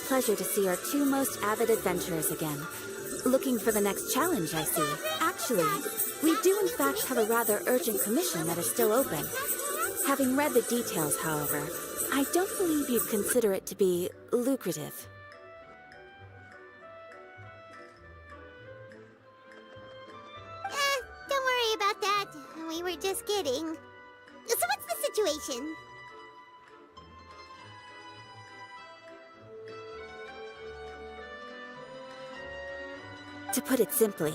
Pleasure to see our two most avid adventurers again. Looking for the next challenge, I see. Actually, we do in fact have a rather urgent commission that is still open. Having read the details, however, I don't believe you'd consider it to be lucrative. Don't worry about that. We were just kidding. So what's the situation? To put it simply,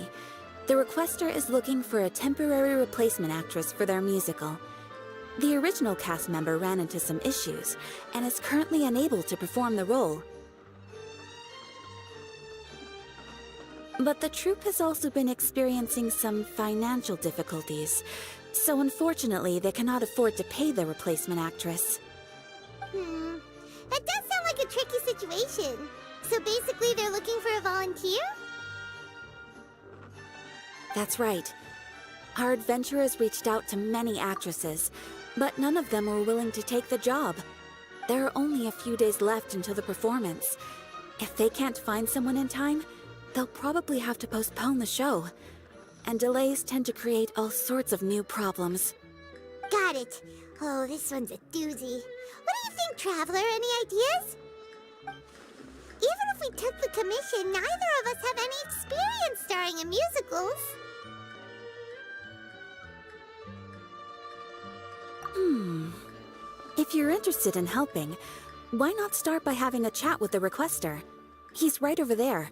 the requester is looking for a temporary replacement actress for their musical. The original cast member ran into some issues, and is currently unable to perform the role. But the troupe has also been experiencing some financial difficulties, so unfortunately they cannot afford to pay the replacement actress. That does sound like a tricky situation. So basically they're looking for a volunteer? That's right. Our adventurers reached out to many actresses, but none of them were willing to take the job. There are only a few days left until the performance. If they can't find someone in time, they'll probably have to postpone the show. And delays tend to create all sorts of new problems. Got it. Oh, this one's a doozy. What do you think, Traveler? Any ideas? Even if we took the commission, neither of us have any experience starring in musicals. If you're interested in helping, why not start by having a chat with the requester? He's right over there.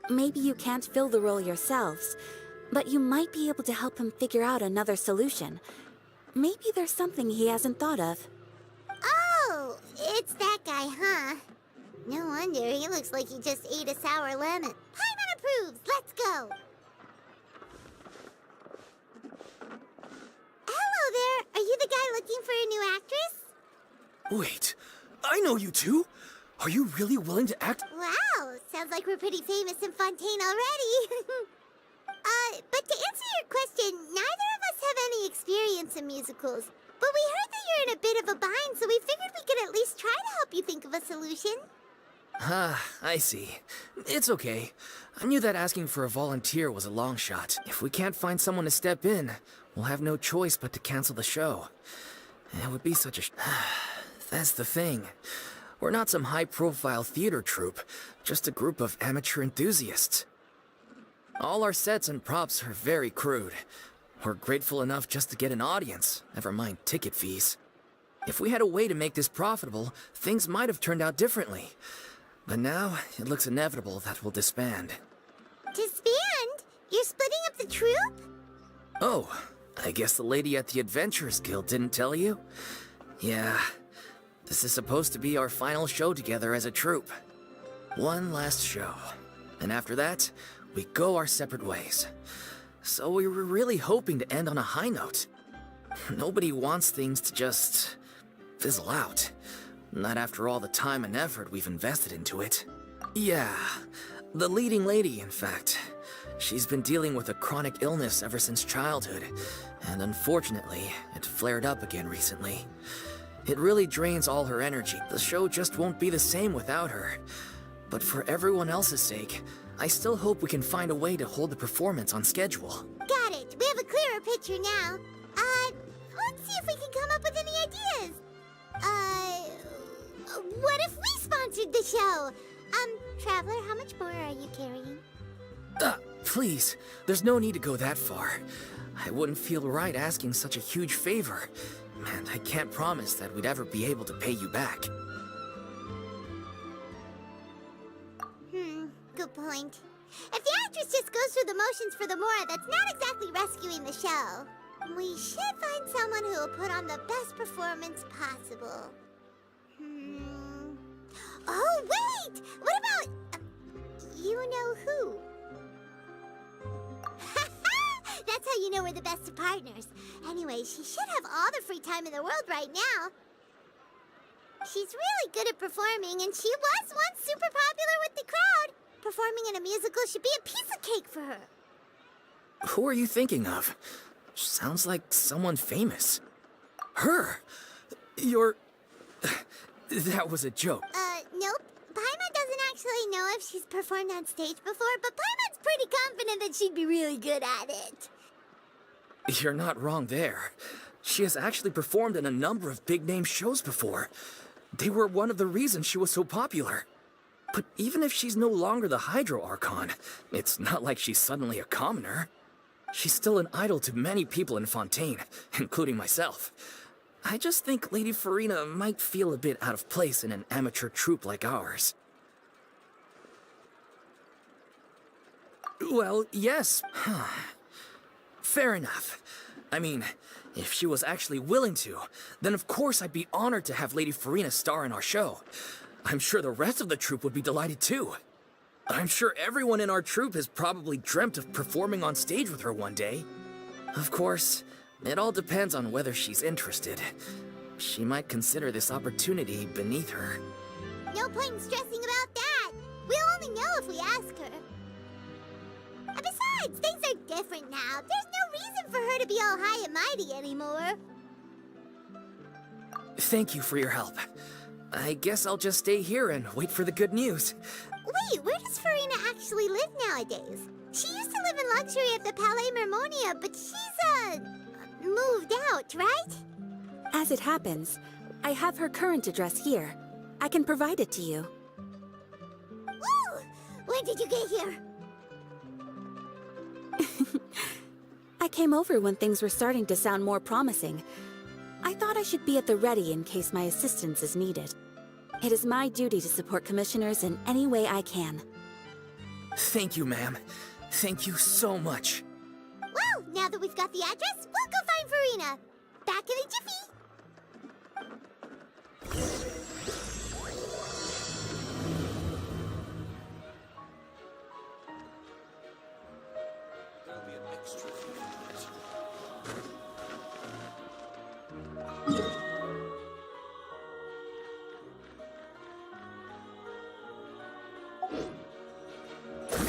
Maybe you can't fill the role yourselves, but you might be able to help him figure out another solution. Maybe there's something he hasn't thought of. Oh, it's that guy, huh? No wonder, he looks like he just ate a sour lemon. Paimon approves, let's go! Hello there, are you the guy looking for a new actress? Wait, I know you two! Are you really willing to act— Wow, sounds like we're pretty famous in Fontaine already. But to answer your question, neither of us have any experience in musicals. But we heard that you're in a bit of a bind, so we figured we could at least try to help you think of a solution. Ah, I see. It's okay. I knew that asking for a volunteer was a long shot. If we can't find someone to step in, we'll have no choice but to cancel the show. It would be such a That's the thing. We're not some high-profile theater troupe, just a group of amateur enthusiasts. All our sets and props are very crude. We're grateful enough just to get an audience, never mind ticket fees. If we had a way to make this profitable, things might have turned out differently. But now, it looks inevitable that we'll disband. Disband? You're splitting up the troupe? Oh, I guess the lady at the Adventurers Guild didn't tell you? Yeah, this is supposed to be our final show together as a troupe. One last show. And after that, we go our separate ways. So we were really hoping to end on a high note. Nobody wants things to just fizzle out. Not after all the time and effort we've invested into it. Yeah, the leading lady, in fact. She's been dealing with a chronic illness ever since childhood, and unfortunately, it flared up again recently. It really drains all her energy. The show just won't be the same without her. But for everyone else's sake, I still hope we can find a way to hold the performance on schedule. Got it. We have a clearer picture now. Let's see if we can come up with any ideas. What if we sponsored the show? Traveler, how much more are you carrying? Please, there's no need to go that far. I wouldn't feel right asking such a huge favor. And I can't promise that we'd ever be able to pay you back. Good point. If the actress just goes through the motions for the Mora, that's not exactly rescuing the show. We should find someone who will put on the best performance possible. Oh, wait! What about... you know who? That's how you know we're the best of partners. Anyway, she should have all the free time in the world right now. She's really good at performing, and she was once super popular with the crowd. Performing in a musical should be a piece of cake for her. Who are you thinking of? Sounds like someone famous. Her! You're... That was a joke. Nope. Paimon doesn't actually know if she's performed on stage before, but Paimon's pretty confident that she'd be really good at it. You're not wrong there. She has actually performed in a number of big-name shows before. They were one of the reasons she was so popular. But even if she's no longer the Hydro Archon, it's not like she's suddenly a commoner. She's still an idol to many people in Fontaine, including myself. I just think Lady Furina might feel a bit out of place in an amateur troupe like ours. Well, yes. Fair enough. I mean, if she was actually willing to, then of course I'd be honored to have Lady Furina star in our show. I'm sure the rest of the troupe would be delighted too. I'm sure everyone in our troupe has probably dreamt of performing on stage with her one day. Of course, it all depends on whether she's interested. She might consider this opportunity beneath her. No point in stressing about that. We'll only know if we ask her. And besides, things are different now. There's no reason for her to be all high and mighty anymore. Thank you for your help. I guess I'll just stay here and wait for the good news. Wait, where does Furina actually live nowadays? She used to live in luxury at the Palais Mermonia, but she's, moved out, right? As it happens, I have her current address here. I can provide it to you. Woo! When did you get here? I came over when things were starting to sound more promising. I thought I should be at the ready in case my assistance is needed. It is my duty to support commissioners in any way I can. Thank you, ma'am. Thank you so much. Well, now that we've got the address, we'll go find Furina. Back in a jiffy.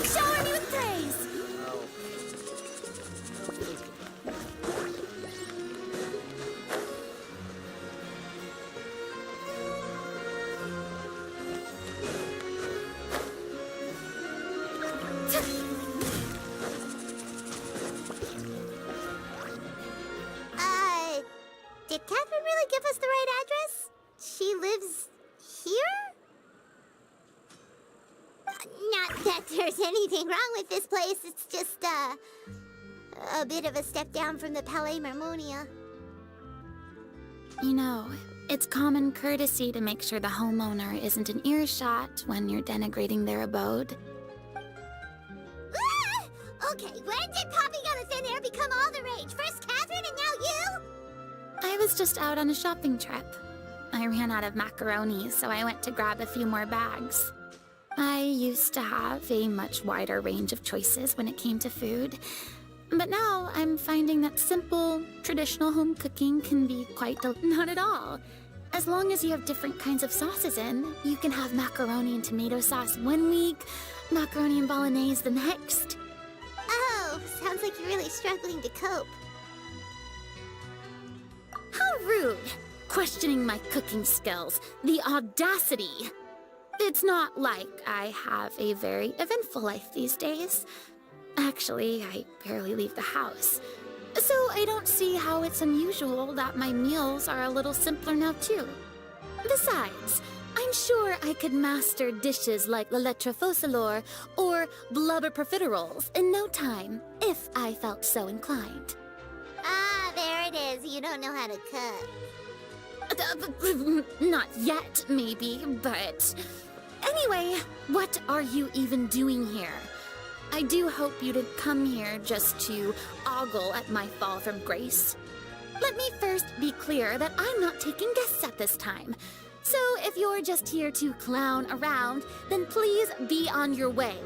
Shower me with praise! Did Catherine really give us the right address? She lives here? Not that there's anything wrong with this place. It's just, a bit of a step down from the Palais Mermonia. You know, it's common courtesy to make sure the homeowner isn't in earshot when you're denigrating their abode. Ah! Okay, when did popping out of thin air become all the rage? First Catherine and now you? I was just out on a shopping trip. I ran out of macaroni, so I went to grab a few more bags. I used to have a much wider range of choices when it came to food, but now I'm finding that simple, traditional home cooking can be quite not at all. As long as you have different kinds of sauces in, you can have macaroni and tomato sauce one week, macaroni and bolognese the next. Oh, sounds like you're really struggling to cope. How rude! Questioning my cooking skills. The audacity! It's not like I have a very eventful life these days. Actually, I barely leave the house. So I don't see how it's unusual that my meals are a little simpler now too. Besides, I'm sure I could master dishes like la lettre Focalors or blubber profiteroles in no time, if I felt so inclined. Ah, there it is. You don't know how to cook. Not yet, maybe, but... Anyway, what are you even doing here? I do hope you didn't come here just to ogle at my fall from grace. Let me first be clear that I'm not taking guests at this time. So if you're just here to clown around, then please be on your way.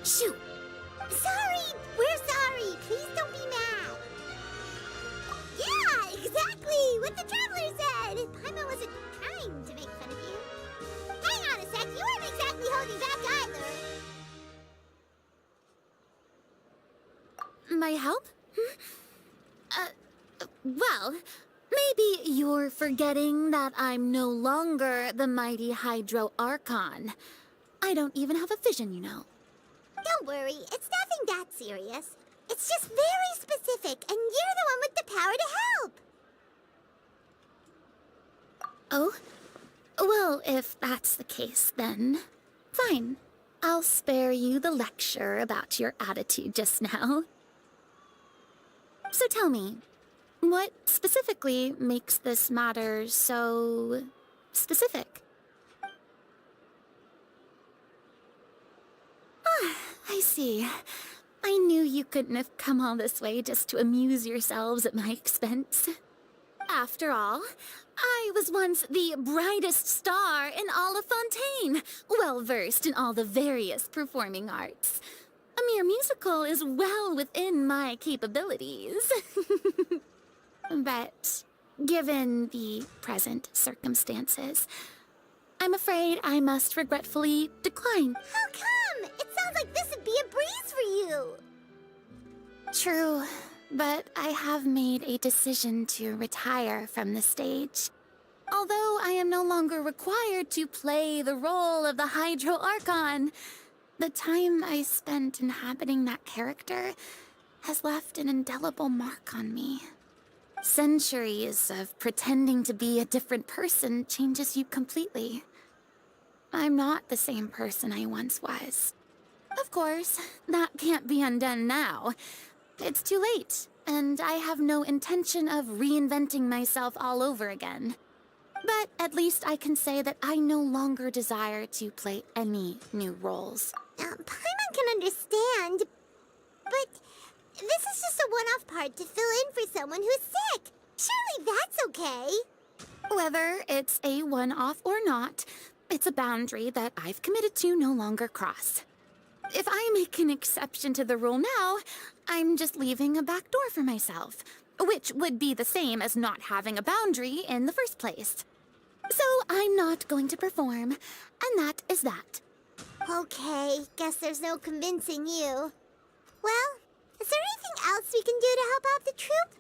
Shoo! Sorry! We're sorry! Please don't be mad! Yeah, exactly! What the Traveler said! Paimon wasn't trying to make fun of you. Hang on a sec, you weren't exactly holding back either. My help? Well, maybe you're forgetting that I'm no longer the mighty Hydro Archon. I don't even have a vision, you know. Don't worry, it's nothing that serious. It's just very specific, and you're the one with the power to help. Oh? Well, if that's the case, then fine. I'll spare you the lecture about your attitude just now. So tell me, what specifically makes this matter so specific? Ah, I see. I knew you couldn't have come all this way just to amuse yourselves at my expense. After all, I was once the brightest star in all of Fontaine, well-versed in all the various performing arts. A mere musical is well within my capabilities. But given the present circumstances, I'm afraid I must regretfully decline. How come? It sounds like this would be a breeze for you. True, but I have made a decision to retire from the stage. Although I am no longer required to play the role of the Hydro Archon, the time I spent inhabiting that character has left an indelible mark on me. Centuries of pretending to be a different person changes you completely. I'm not the same person I once was. Of course, that can't be undone now. It's too late, and I have no intention of reinventing myself all over again. But at least I can say that I no longer desire to play any new roles. Paimon can understand, but this is just a one-off part to fill in for someone who's sick. Surely that's okay. Whether it's a one-off or not, it's a boundary that I've committed to no longer cross. If I make an exception to the rule now, I'm just leaving a back door for myself, which would be the same as not having a boundary in the first place. So I'm not going to perform, and that is that. Okay, guess there's no convincing you. Well, is there anything else we can do to help out the troupe?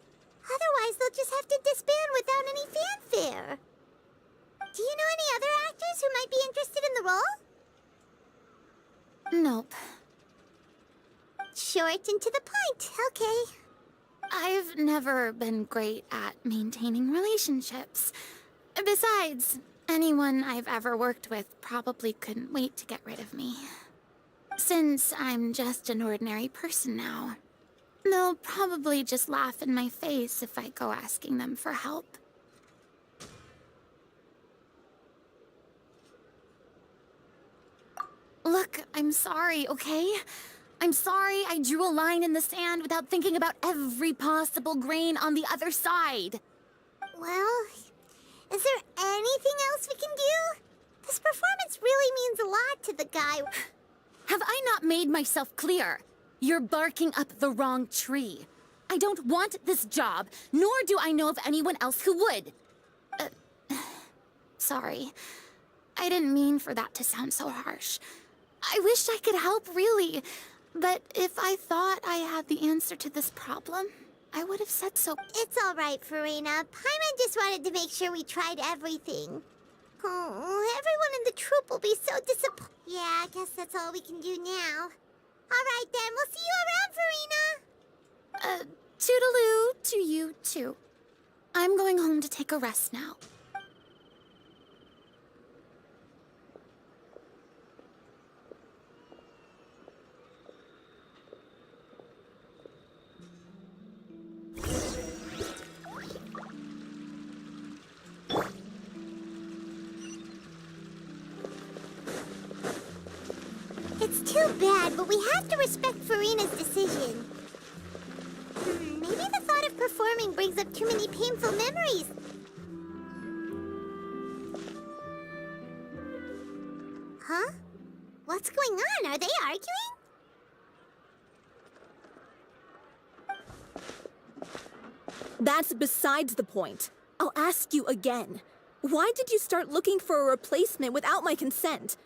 Otherwise, they'll just have to disband without any fanfare. Do you know any other actors who might be interested in the role? Nope. Short and to the point, okay. I've never been great at maintaining relationships. Besides, anyone I've ever worked with probably couldn't wait to get rid of me. Since I'm just an ordinary person now, they'll probably just laugh in my face if I go asking them for help. Look, I'm sorry, okay? I'm sorry I drew a line in the sand without thinking about every possible grain on the other side. Well, is there anything else we can do? This performance really means a lot to the guy. Have I not made myself clear? You're barking up the wrong tree. I don't want this job, nor do I know of anyone else who would. Sorry. I didn't mean for that to sound so harsh. I wish I could help, really. But if I thought I had the answer to this problem, I would have said so. It's all right, Furina. Paimon just wanted to make sure we tried everything. Oh, everyone in the troupe will be so disappointed. Yeah, I guess that's all we can do now. All right, then. We'll see you around, Furina. Toodaloo to you, too. I'm going home to take a rest now. It's too bad, but we have to respect Furina's decision. Maybe the thought of performing brings up too many painful memories. Huh? What's going on? Are they arguing? That's besides the point. I'll ask you again. Why did you start looking for a replacement without my consent?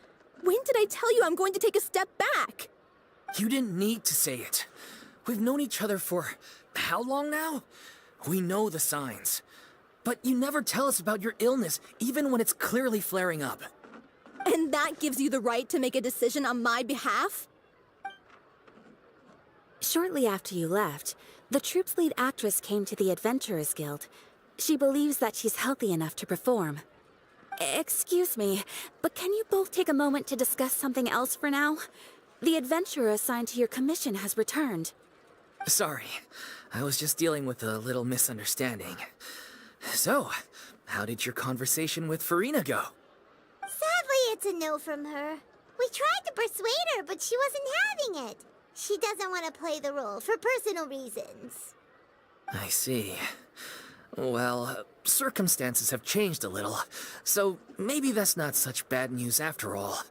When did I tell you I'm going to take a step back? You didn't need to say it. We've known each other for how long now? We know the signs. But you never tell us about your illness, even when it's clearly flaring up. And that gives you the right to make a decision on my behalf? Shortly after you left, the troupe's lead actress came to the Adventurers Guild. She believes that she's healthy enough to perform. Excuse me, but can you both take a moment to discuss something else for now? The adventurer assigned to your commission has returned. Sorry, I was just dealing with a little misunderstanding. So, how did your conversation with Furina go? Sadly, it's a no from her. We tried to persuade her, but she wasn't having it. She doesn't want to play the role for personal reasons. I see. Well, circumstances have changed a little, so maybe that's not such bad news after all.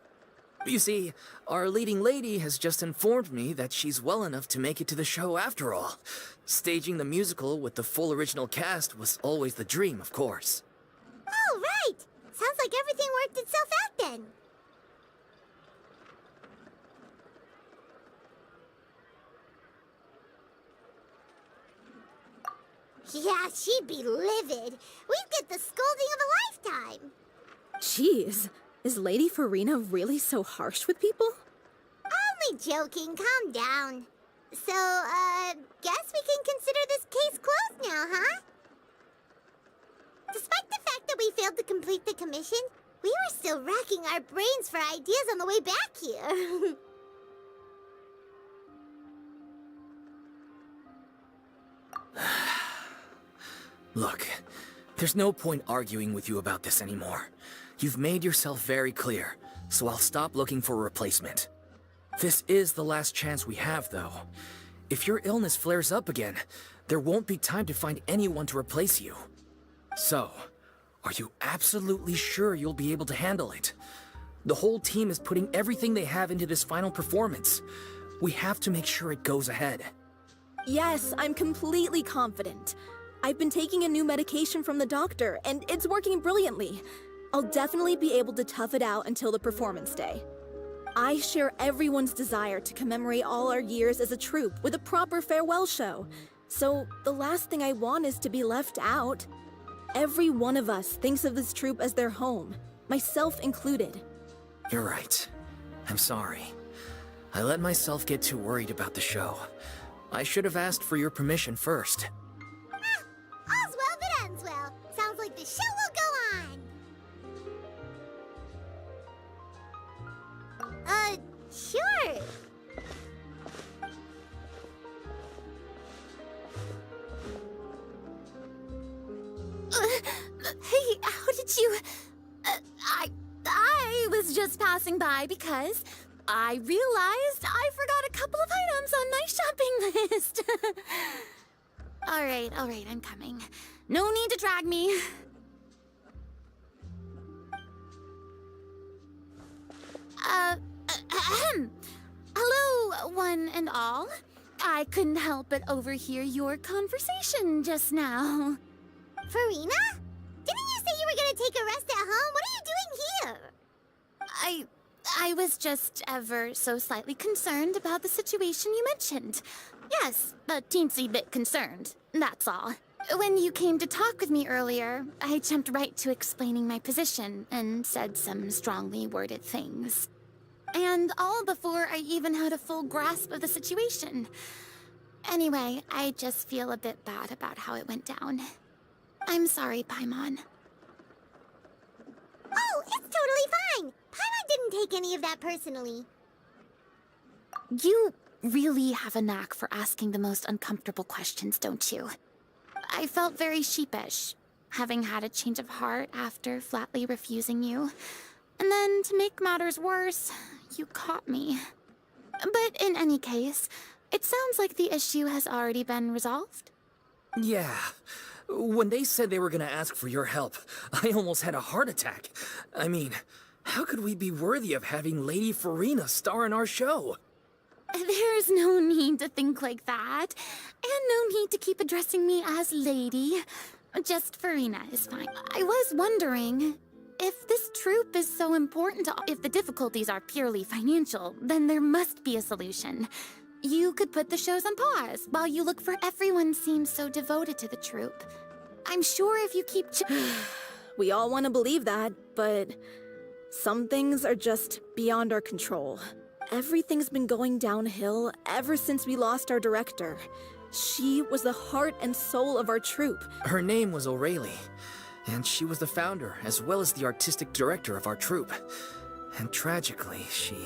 You see, our leading lady has just informed me that she's well enough to make it to the show after all. Staging the musical with the full original cast was always the dream, of course. Oh, right! Sounds like everything worked itself out then. Yeah, she'd be livid. We'd get the scolding of a lifetime. Jeez, is Lady Furina really so harsh with people? Only joking, calm down. So, guess we can consider this case closed now, huh? Despite the fact that we failed to complete the commission, we were still racking our brains for ideas on the way back here. Look, there's no point arguing with you about this anymore. You've made yourself very clear, so I'll stop looking for a replacement. This is the last chance we have, though. If your illness flares up again, there won't be time to find anyone to replace you. So, are you absolutely sure you'll be able to handle it? The whole team is putting everything they have into this final performance. We have to make sure it goes ahead. Yes, I'm completely confident. I've been taking a new medication from the doctor, and it's working brilliantly. I'll definitely be able to tough it out until the performance day. I share everyone's desire to commemorate all our years as a troupe with a proper farewell show. So the last thing I want is to be left out. Every one of us thinks of this troupe as their home, myself included. You're right. I'm sorry. I let myself get too worried about the show. I should have asked for your permission first. All's well that ends well. Sounds like the show will go on. Sure. Hey, how did you... I was just passing by because I realized I forgot a couple of items on my shopping list. All right, I'm coming. No need to drag me. Hello, one and all. I couldn't help but overhear your conversation just now. Furina? Didn't you say you were gonna take a rest at home? What are you doing here? I was just ever so slightly concerned about the situation you mentioned. Yes, a teensy bit concerned, that's all. When you came to talk with me earlier, I jumped right to explaining my position and said some strongly worded things. And all before I even had a full grasp of the situation. Anyway, I just feel a bit bad about how it went down. I'm sorry, Paimon. Oh, it's totally fine. Paimon didn't take any of that personally. You really have a knack for asking the most uncomfortable questions, don't you? I felt very sheepish, having had a change of heart after flatly refusing you. And then, to make matters worse, you caught me. But in any case, it sounds like the issue has already been resolved. Yeah. When they said they were gonna ask for your help, I almost had a heart attack. I mean, how could we be worthy of having Lady Furina star in our show? There's no need to think like that. And no need to keep addressing me as Lady. Just Furina is fine. I was wondering, if this troupe is so important, if the difficulties are purely financial, then there must be a solution. You could put the shows on pause while you look for everyone seems so devoted to the troupe. I'm sure if you keep We all want to believe that, but some things are just beyond our control. Everything's been going downhill ever since we lost our director. She was the heart and soul of our troupe. Her name was O'Reilly, and she was the founder as well as the artistic director of our troupe. And tragically, she...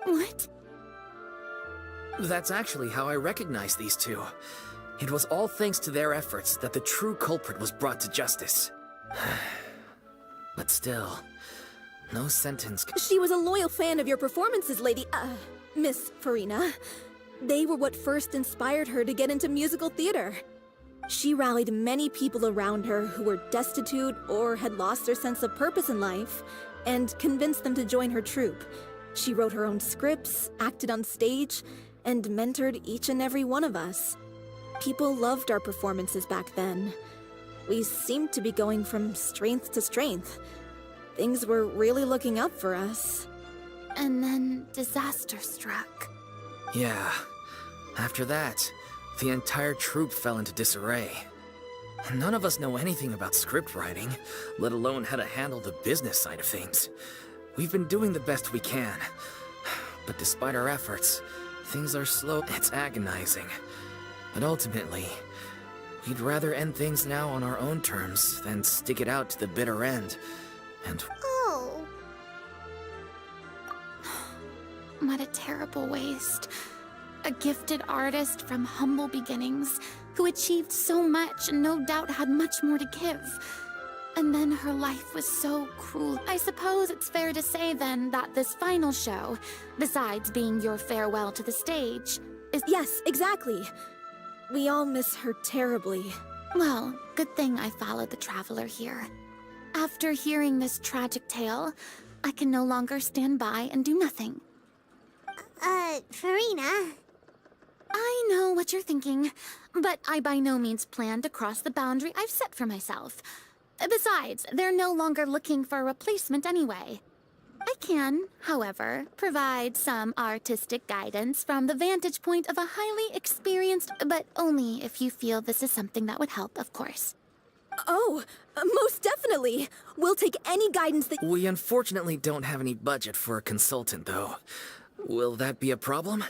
What? That's actually how I recognized these two. It was all thanks to their efforts that the true culprit was brought to justice. But still, no sentence... She was a loyal fan of your performances, Miss Furina. They were what first inspired her to get into musical theater. She rallied many people around her who were destitute or had lost their sense of purpose in life, and convinced them to join her troupe. She wrote her own scripts, acted on stage, and mentored each and every one of us. People loved our performances back then. We seemed to be going from strength to strength. Things were really looking up for us. And then disaster struck. Yeah. After that, the entire troupe fell into disarray. None of us know anything about script writing, let alone how to handle the business side of things. We've been doing the best we can. But despite our efforts, things are slow. It's agonizing. But ultimately, we'd rather end things now on our own terms than stick it out to the bitter end. And... Oh. What a terrible waste. A gifted artist from humble beginnings, who achieved so much and no doubt had much more to give. And then her life was so cruel. I suppose it's fair to say then that this final show, besides being your farewell to the stage, is... Yes, exactly. We all miss her terribly. Well, good thing I followed the Traveler here. After hearing this tragic tale, I can no longer stand by and do nothing. Furina. I know what you're thinking, but I by no means plan to cross the boundary I've set for myself. Besides, they're no longer looking for a replacement anyway. I can, however, provide some artistic guidance from the vantage point of a highly experienced, but only if you feel this is something that would help, of course. Oh, most definitely. We'll take any guidance that... We unfortunately don't have any budget for a consultant, though. Will that be a problem?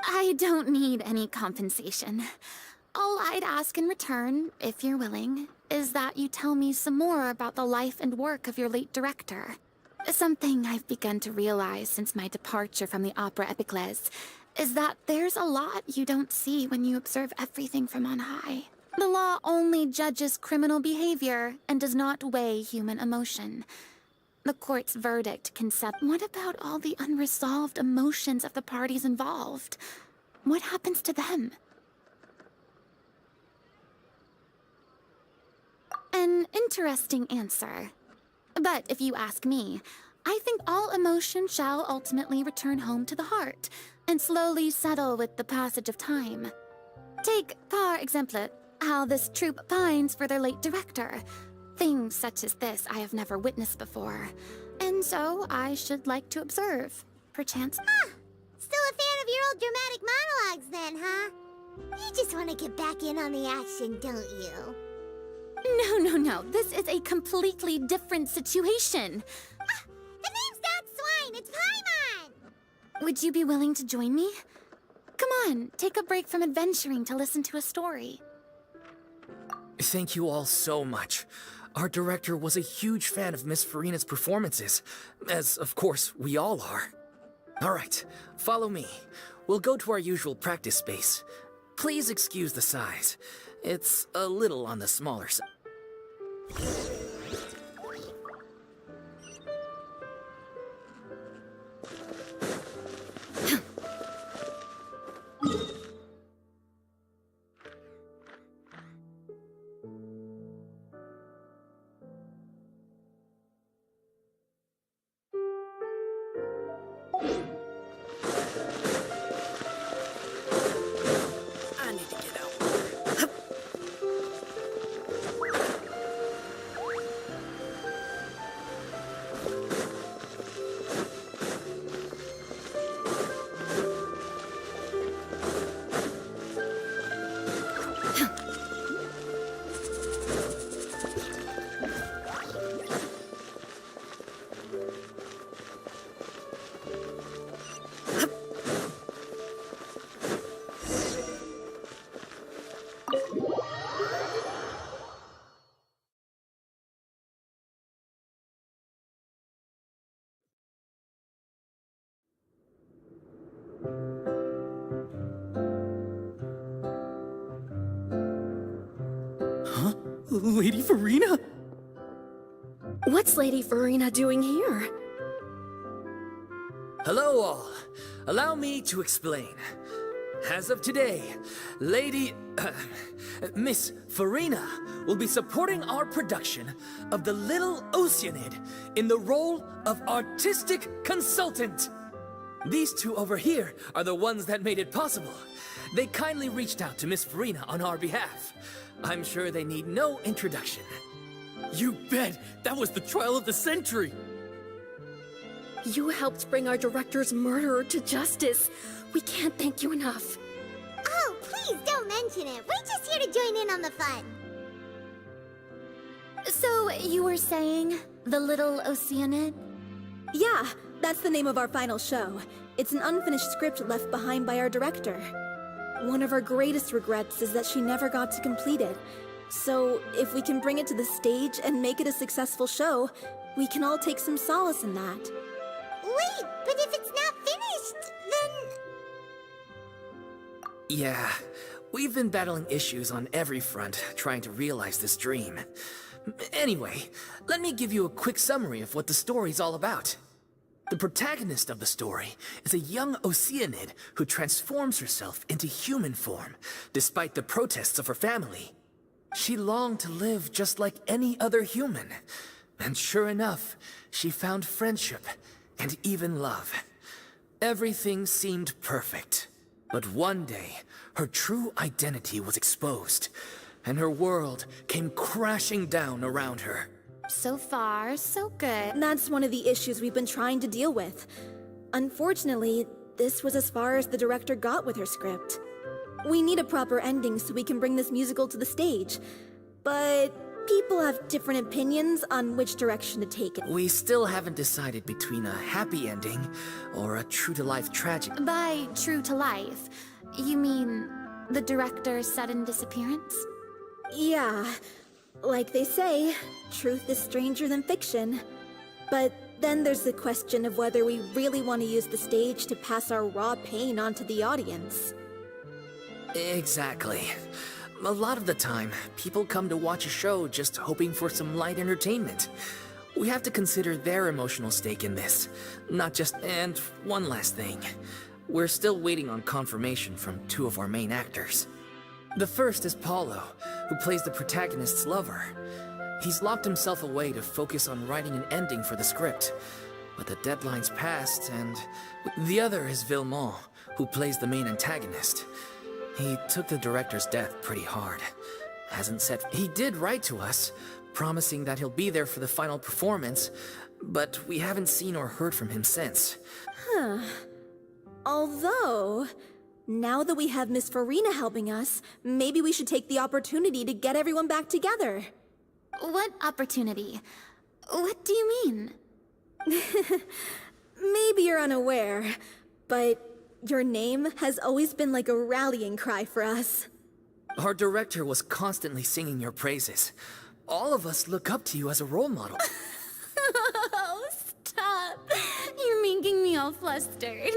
I don't need any compensation. All I'd ask in return, if you're willing, is that you tell me some more about the life and work of your late director. Something I've begun to realize since my departure from the Opera Epiclese is that there's a lot you don't see when you observe everything from on high. The law only judges criminal behavior and does not weigh human emotion. The court's verdict can set... What about all the unresolved emotions of the parties involved? What happens to them? An interesting answer. But if you ask me, I think all emotion shall ultimately return home to the heart and slowly settle with the passage of time. Take, par exemple, how this troupe pines for their late director. Things such as this I have never witnessed before, and so I should like to observe, perchance. Still a fan of your old dramatic monologues then, huh? You just want to get back in on the action, don't you? No. This is a completely different situation. Ah, the name's not Swine, it's Paimon! Would you be willing to join me? Come on, take a break from adventuring to listen to a story. Thank you all so much. Our director was a huge fan of Miss Furina's performances, as of course we all are. All right, follow me. We'll go to our usual practice space. Please excuse the size. It's a little on the smaller side. I need to get out. Lady Furina? What's Lady Furina doing here? Hello all. Allow me to explain. As of today, Miss Furina will be supporting our production of the Little Oceanid in the role of artistic consultant. These two over here are the ones that made it possible. They kindly reached out to Miss Furina on our behalf. I'm sure they need no introduction. You bet! That was the trial of the century! You helped bring our director's murderer to justice. We can't thank you enough. Oh, please don't mention it. We're just here to join in on the fun. So, you were saying the Little Oceanid? Yeah, that's the name of our final show. It's an unfinished script left behind by our director. One of our greatest regrets is that she never got to complete it. So, if we can bring it to the stage and make it a successful show, we can all take some solace in that. Wait, but if it's not finished, then... Yeah, we've been battling issues on every front trying to realize this dream. Anyway, let me give you a quick summary of what the story's all about. The protagonist of the story is a young Oceanid who transforms herself into human form, despite the protests of her family. She longed to live just like any other human, and sure enough, she found friendship and even love. Everything seemed perfect, but one day, her true identity was exposed, and her world came crashing down around her. So far, so good. That's one of the issues we've been trying to deal with. Unfortunately, this was as far as the director got with her script. We need a proper ending so we can bring this musical to the stage. But people have different opinions on which direction to take it. We still haven't decided between a happy ending or a true-to-life tragedy. By true to life, you mean the director's sudden disappearance? Yeah, like they say, truth is stranger than fiction. But then there's the question of whether we really want to use the stage to pass our raw pain onto the audience. Exactly. A lot of the time, people come to watch a show just hoping for some light entertainment. We have to consider their emotional stake in this, not just... And one last thing. We're still waiting on confirmation from two of our main actors. The first is Paulo, who plays the protagonist's lover. He's locked himself away to focus on writing an ending for the script, but the deadline's passed, and... The other is Villemont, who plays the main antagonist. He took the director's death pretty hard. Hasn't said... He did write to us, promising that he'll be there for the final performance, but we haven't seen or heard from him since. Although, Now that we have Miss Furina helping us, maybe we should take the opportunity to get everyone back together. What opportunity? What do you mean? Maybe you're unaware, but your name has always been like a rallying cry for us. Our director was constantly singing your praises. All of us look up to you as a role model. Oh, stop. You're making me all flustered.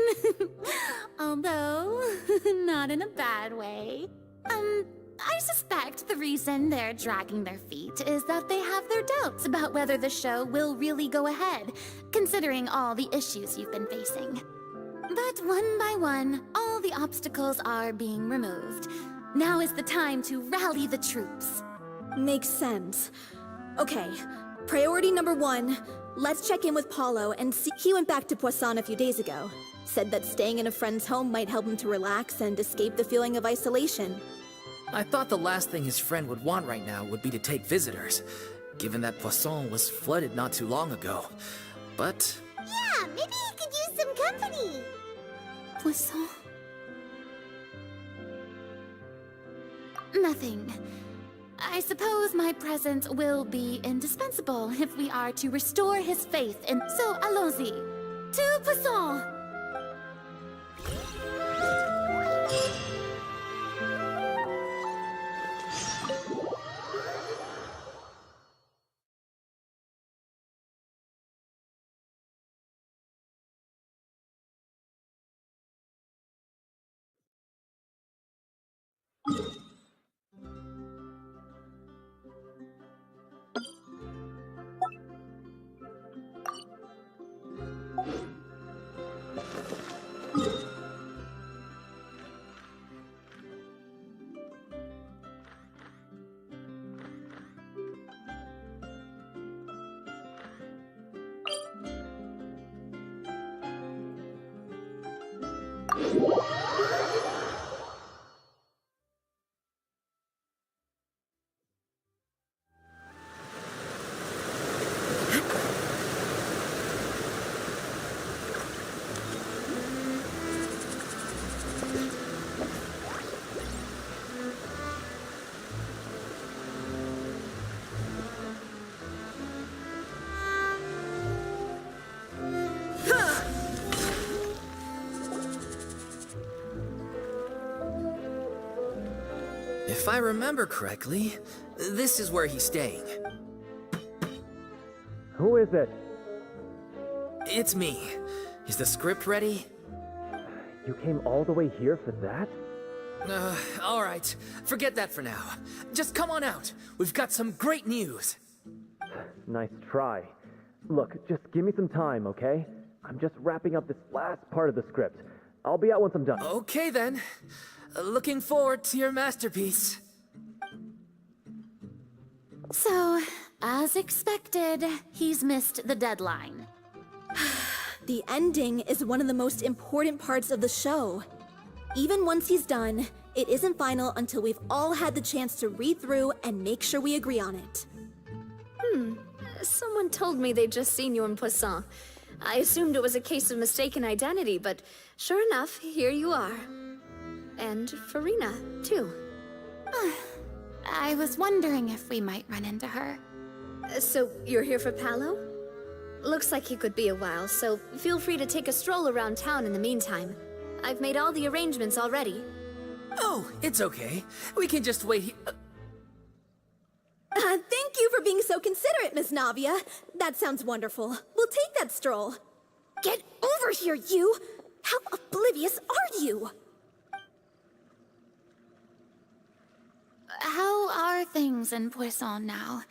Although, not in a bad way. I suspect the reason they're dragging their feet is that they have their doubts about whether the show will really go ahead, considering all the issues you've been facing. But one by one, all the obstacles are being removed. Now is the time to rally the troops. Makes sense. Okay, priority number 1, let's check in with Paulo and see. He went back to Poisson a few days ago. Said that staying in a friend's home might help him to relax and escape the feeling of isolation. I thought the last thing his friend would want right now would be to take visitors, given that Poisson was flooded not too long ago. But... Yeah, maybe he could use some company. Poisson? Nothing. I suppose my presence will be indispensable if we are to restore his faith in... So, allons-y. To Poisson! if I remember correctly, this is where he's staying. Who is it? It's me. Is the script ready? You came all the way here for that? Alright. Forget that for now. Just come on out. We've got some great news. Nice try. Look, just give me some time, okay? I'm just wrapping up this last part of the script. I'll be out once I'm done. Okay then. Looking forward to your masterpiece. So, as expected, he's missed the deadline. The ending is one of the most important parts of the show. Even once he's done, it isn't final until we've all had the chance to read through and make sure we agree on it. Someone told me they'd just seen you in Poisson. I assumed it was a case of mistaken identity, but sure enough, here you are. And Furina, too. I was wondering if we might run into her. So, you're here for Paolo? Looks like he could be a while, so feel free to take a stroll around town in the meantime. I've made all the arrangements already. Oh, it's okay. We can just wait Thank you for being so considerate, Miss Navia. That sounds wonderful. We'll take that stroll. Get over here, you! How oblivious are you? How are things in Poisson now?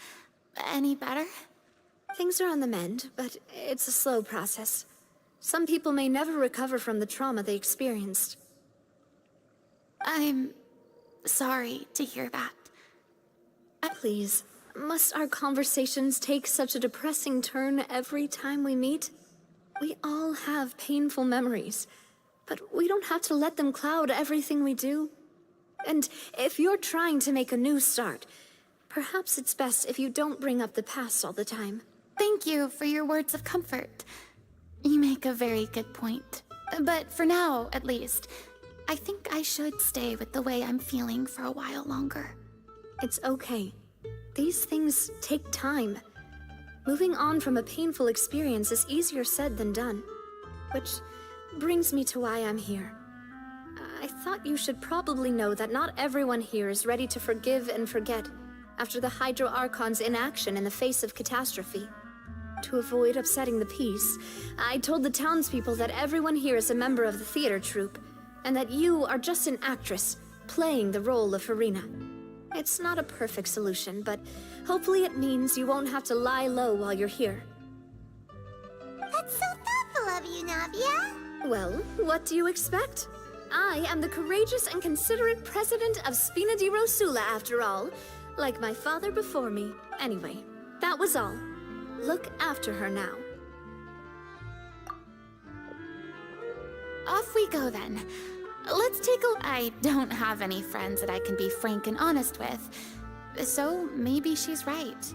Any better? Things are on the mend, but it's a slow process. Some people may never recover from the trauma they experienced. I'm sorry to hear that. Please, must our conversations take such a depressing turn every time we meet? We all have painful memories, but we don't have to let them cloud everything we do. And if you're trying to make a new start, perhaps it's best if you don't bring up the past all the time. Thank you for your words of comfort. You make a very good point. But for now, at least, I think I should stay with the way I'm feeling for a while longer. It's okay. These things take time. Moving on from a painful experience is easier said than done. Which brings me to why I'm here. I thought you should probably know that not everyone here is ready to forgive and forget after the Hydro Archon's inaction in the face of catastrophe. To avoid upsetting the peace, I told the townspeople that everyone here is a member of the theater troupe, and that you are just an actress playing the role of Furina. It's not a perfect solution, but hopefully it means you won't have to lie low while you're here. That's so thoughtful of you, Navia. Well, what do you expect? I am the courageous and considerate president of Spina di Rosula, after all. Like my father before me. Anyway, that was all. Look after her now. Off we go then. Let's take a... I don't have any friends that I can be frank and honest with. So maybe she's right.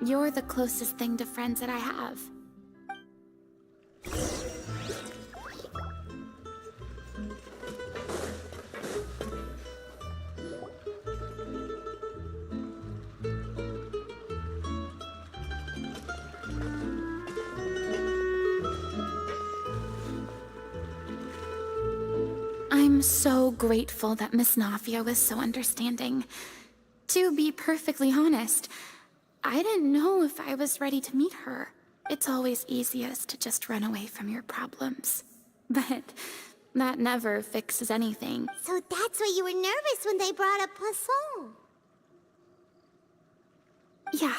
You're the closest thing to friends that I have. I'm so grateful that Miss Navia was so understanding. To be perfectly honest, I didn't know if I was ready to meet her. It's always easiest to just run away from your problems. But that never fixes anything. So that's why you were nervous when they brought up Poisson. Yeah.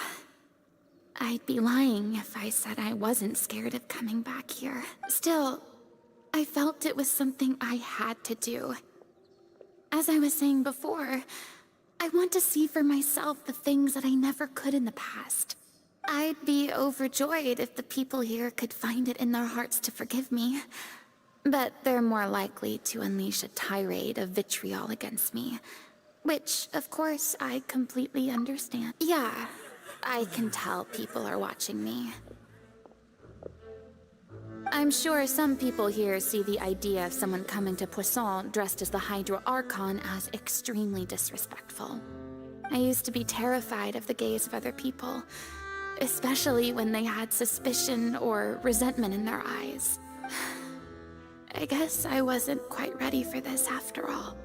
I'd be lying if I said I wasn't scared of coming back here. Still, I felt it was something I had to do. As I was saying before, I want to see for myself the things that I never could in the past. I'd be overjoyed if the people here could find it in their hearts to forgive me. But they're more likely to unleash a tirade of vitriol against me. Which, of course, I completely understand. Yeah, I can tell people are watching me. I'm sure some people here see the idea of someone coming to Poisson dressed as the Hydro Archon as extremely disrespectful. I used to be terrified of the gaze of other people, especially when they had suspicion or resentment in their eyes. I guess I wasn't quite ready for this after all.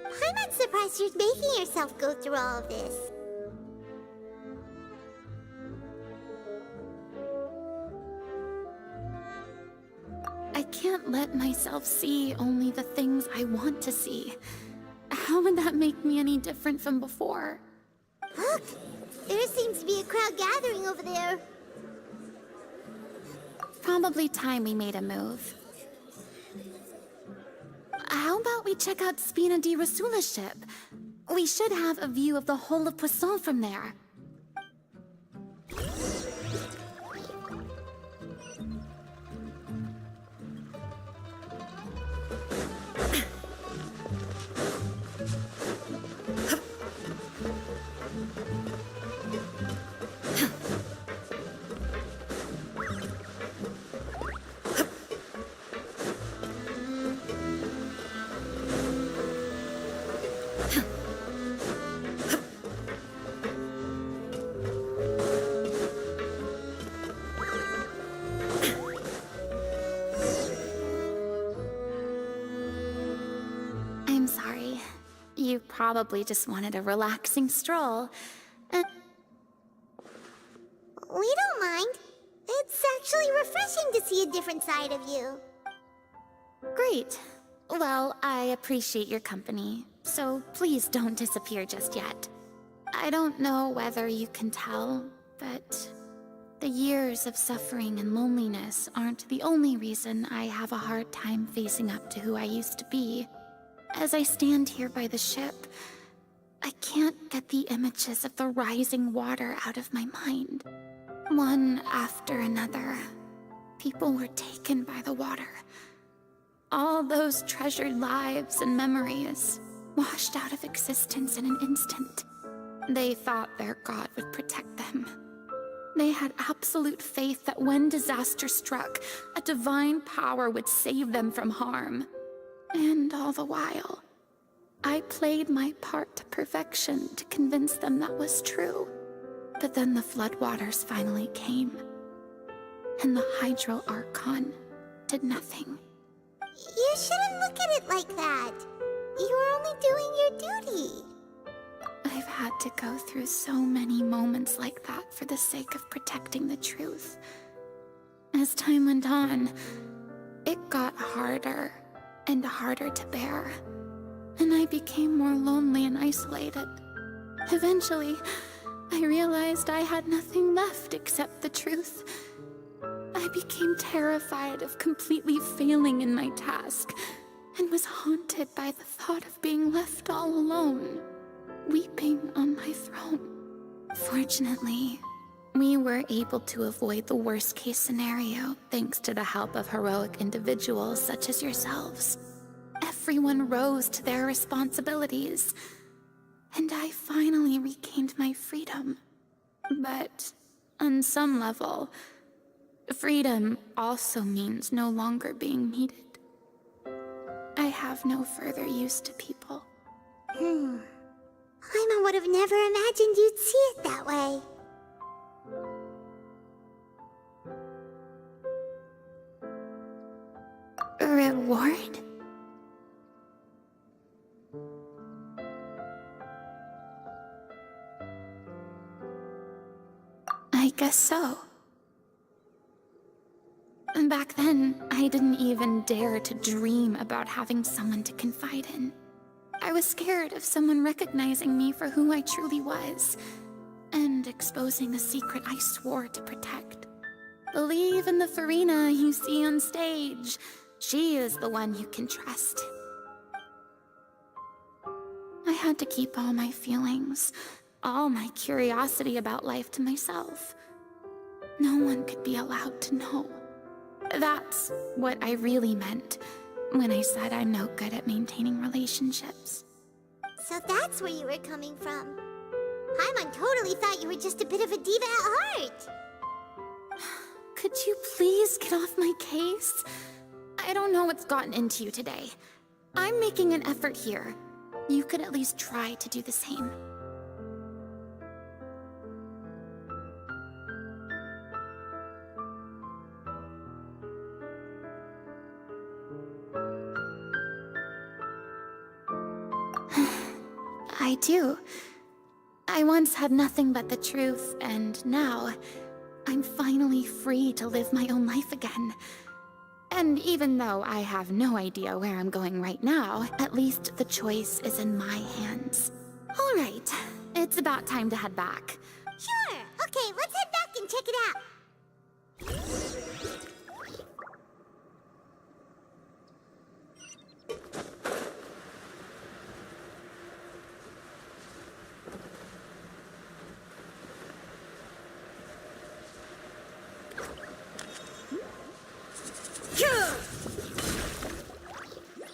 I'm not surprised you're making yourself go through all of this. I can't let myself see only the things I want to see. How would that make me any different from before? Look! There seems to be a crowd gathering over there. Probably time we made a move. How about we check out Spina di Rosula's ship? We should have a view of the whole of Poisson from there. I'm sorry. You probably just wanted a relaxing stroll. We don't mind. It's actually refreshing to see a different side of you. Great. Well, I appreciate your company, so please don't disappear just yet. I don't know whether you can tell, but the years of suffering and loneliness aren't the only reason I have a hard time facing up to who I used to be. As I stand here by the ship, I can't get the images of the rising water out of my mind. One after another, people were taken by the water. All those treasured lives and memories washed out of existence in an instant. They thought their god would protect them. They had absolute faith that when disaster struck, a divine power would save them from harm. And all the while, I played my part to perfection to convince them that was true. But then the floodwaters finally came, and the Hydro Archon did nothing. You shouldn't look at it like that. You were only doing your duty. I've had to go through so many moments like that for the sake of protecting the truth. As time went on, it got harder and harder to bear, and I became more lonely and isolated. Eventually, I realized I had nothing left except the truth. I became terrified of completely failing in my task, and was haunted by the thought of being left all alone, weeping on my throne. Fortunately, we were able to avoid the worst-case scenario thanks to the help of heroic individuals such as yourselves. Everyone rose to their responsibilities, and I finally regained my freedom. But on some level, freedom also means no longer being needed. I have no further use to people. Paimon would have never imagined you'd see it that way. Reward? I guess so. Back then, I didn't even dare to dream about having someone to confide in. I was scared of someone recognizing me for who I truly was, and exposing the secret I swore to protect. Believe in the Furina you see on stage. She is the one you can trust. I had to keep all my feelings, all my curiosity about life to myself. No one could be allowed to know. That's what I really meant when I said I'm no good at maintaining relationships. So that's where you were coming from. Paimon totally thought you were just a bit of a diva at heart. Could you please get off my case? I don't know what's gotten into you today. I'm making an effort here. You could at least try to do the same. I do. I once had nothing but the truth, and now I'm finally free to live my own life again. And even though I have no idea where I'm going right now, at least the choice is in my hands. All right, it's about time to head back. Sure. Okay, let's head back and check it out.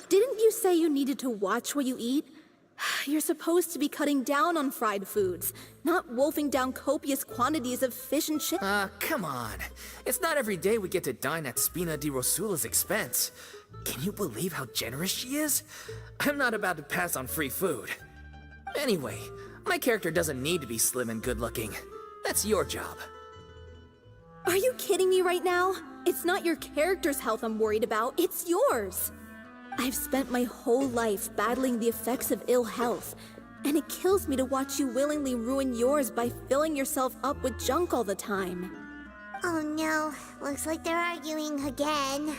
Didn't you say you needed to watch what you eat? You're supposed to be cutting down on fried foods, not wolfing down copious quantities of fish and chips. Come on. It's not every day we get to dine at Spina di Rosula's expense. Can you believe how generous she is? I'm not about to pass on free food. Anyway, my character doesn't need to be slim and good-looking. That's your job. Are you kidding me right now? It's not your character's health I'm worried about, it's yours. I've spent my whole life battling the effects of ill health, and it kills me to watch you willingly ruin yours by filling yourself up with junk all the time. Oh no, looks like they're arguing again.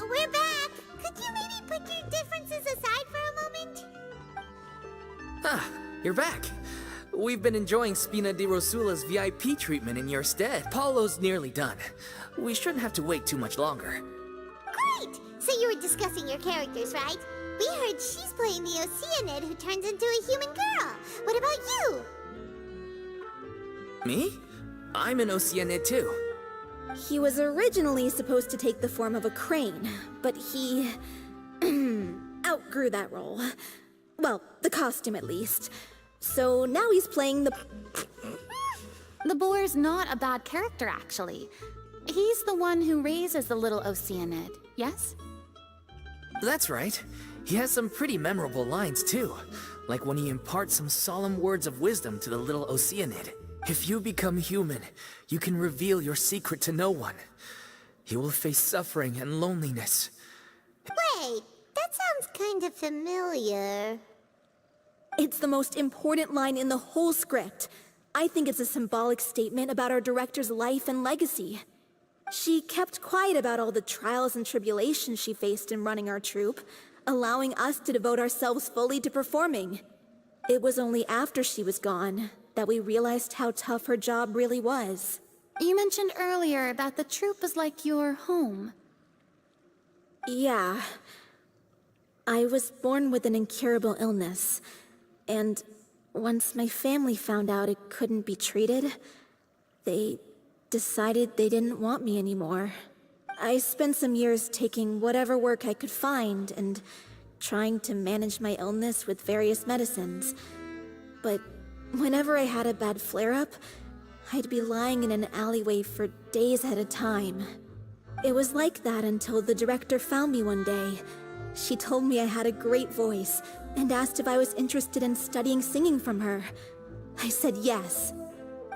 We're back! Could you maybe put your differences aside for a moment? Ah, you're back. We've been enjoying Spina di Rosula's VIP treatment in your stead. Paulo's nearly done. We shouldn't have to wait too much longer. Great! So you were discussing your characters, right? We heard she's playing the Oceanid who turns into a human girl. What about you? Me? I'm an Oceanid too. He was originally supposed to take the form of a crane, but he outgrew that role. Well, the costume at least. So now he's playing the... The boar's not a bad character, actually. He's the one who raises the little Oceanid, yes? That's right. He has some pretty memorable lines too, like when he imparts some solemn words of wisdom to the little Oceanid. If you become human, you can reveal your secret to no one. You will face suffering and loneliness. Wait, that sounds kind of familiar. It's the most important line in the whole script. I think it's a symbolic statement about our director's life and legacy. She kept quiet about all the trials and tribulations she faced in running our troupe, allowing us to devote ourselves fully to performing. It was only after she was gone that we realized how tough her job really was. You mentioned earlier that the troupe was like your home. Yeah. I was born with an incurable illness, and once my family found out it couldn't be treated, they decided they didn't want me anymore. I spent some years taking whatever work I could find and trying to manage my illness with various medicines. But whenever I had a bad flare-up, I'd be lying in an alleyway for days at a time. It was like that until the director found me one day. She told me I had a great voice and asked if I was interested in studying singing from her. I said yes.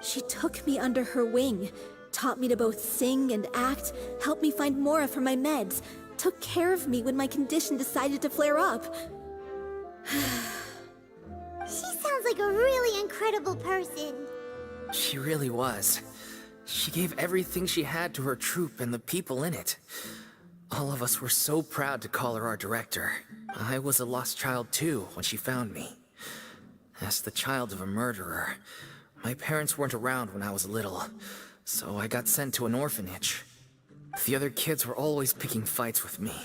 She took me under her wing, taught me to both sing and act, helped me find Mora for my meds, took care of me when my condition decided to flare up. She sounds like a really incredible person. She really was. She gave everything she had to her troupe and the people in it. All of us were so proud to call her our director. I was a lost child too when she found me. As the child of a murderer, my parents weren't around when I was little, so I got sent to an orphanage. The other kids were always picking fights with me.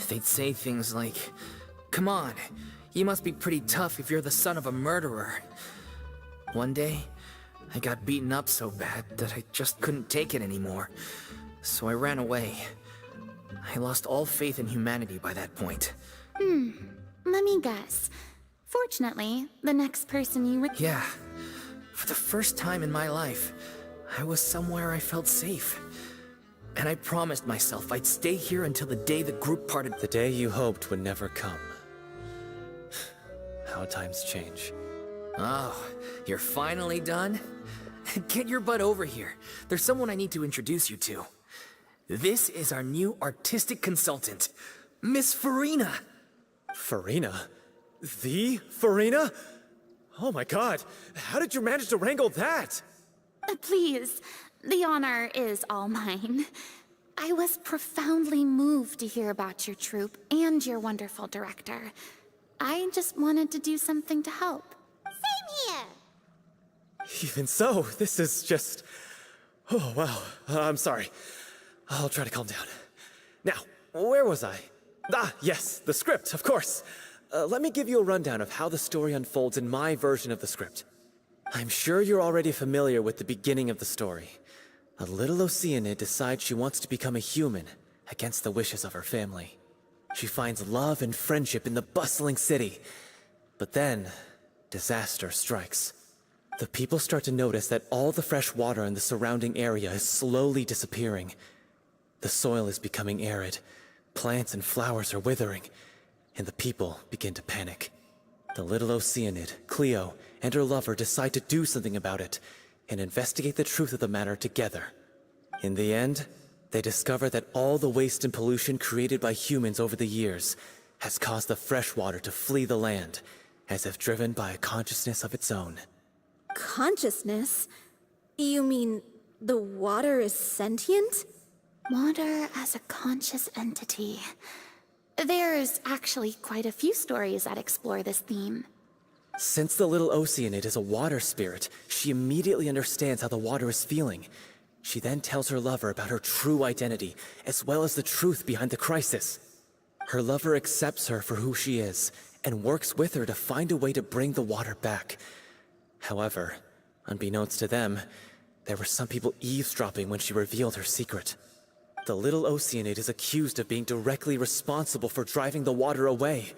They'd say things like, "Come on, you must be pretty tough if you're the son of a murderer." One day, I got beaten up so bad that I just couldn't take it anymore, so I ran away. I lost all faith in humanity by that point. Let me guess. Fortunately, the next person you Yeah. For the first time in my life, I was somewhere I felt safe. And I promised myself I'd stay here until the day the group parted. The day you hoped would never come. How times change. Oh, you're finally done? Get your butt over here. There's someone I need to introduce you to. This is our new artistic consultant, Miss Furina. Furina? The Furina? Oh my god, how did you manage to wrangle that? Please, the honor is all mine. I was profoundly moved to hear about your troupe and your wonderful director. I just wanted to do something to help. Same here. Even so, this is just... Oh, wow. I'm sorry. I'll try to calm down. Now, where was I? Ah, yes, the script, of course. Let me give you a rundown of how the story unfolds in my version of the script. I'm sure you're already familiar with the beginning of the story. A little Oceanid decides she wants to become a human, against the wishes of her family. She finds love and friendship in the bustling city. But then, disaster strikes. The people start to notice that all the fresh water in the surrounding area is slowly disappearing. The soil is becoming arid, plants and flowers are withering, and the people begin to panic. The little Oceanid, Cleo, and her lover decide to do something about it, and investigate the truth of the matter together. In the end, they discover that all the waste and pollution created by humans over the years has caused the fresh water to flee the land, as if driven by a consciousness of its own. Consciousness? You mean the water is sentient? Water as a conscious entity. There's actually quite a few stories that explore this theme. Since the little Oceanid is a water spirit, she immediately understands how the water is feeling. She then tells her lover about her true identity, as well as the truth behind the crisis. Her lover accepts her for who she is, and works with her to find a way to bring the water back. However, unbeknownst to them, there were some people eavesdropping when she revealed her secret. The little Oceanid is accused of being directly responsible for driving the water away,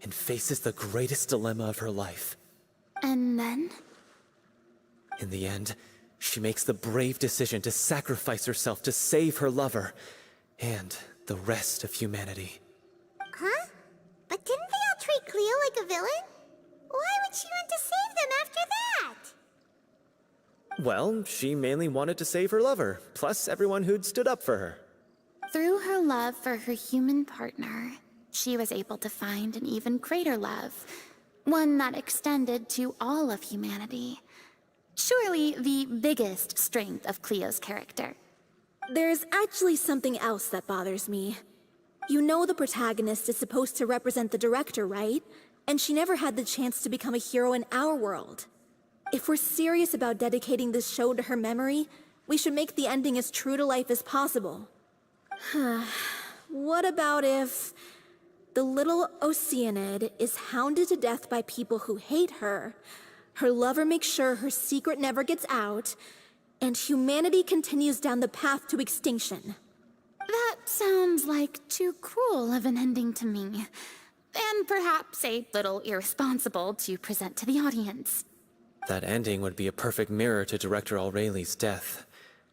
and faces the greatest dilemma of her life. And then? In the end, She makes the brave decision to sacrifice herself to save her lover and the rest of humanity. Huh? But didn't they all treat Cleo like a villain? Why would she want to save them after that? Well, she mainly wanted to save her lover, plus everyone who'd stood up for her. Through her love for her human partner, she was able to find an even greater love, one that extended to all of humanity. Surely the biggest strength of Cleo's character. There's actually something else that bothers me. You know the protagonist is supposed to represent the director, right? And she never had the chance to become a hero in our world. If we're serious about dedicating this show to her memory, we should make the ending as true to life as possible. What about if the little Oceanid is hounded to death by people who hate her, her lover makes sure her secret never gets out, and humanity continues down the path to extinction? That sounds like too cruel of an ending to me. And perhaps a little irresponsible to present to the audience. That ending would be a perfect mirror to Director Aureli's death,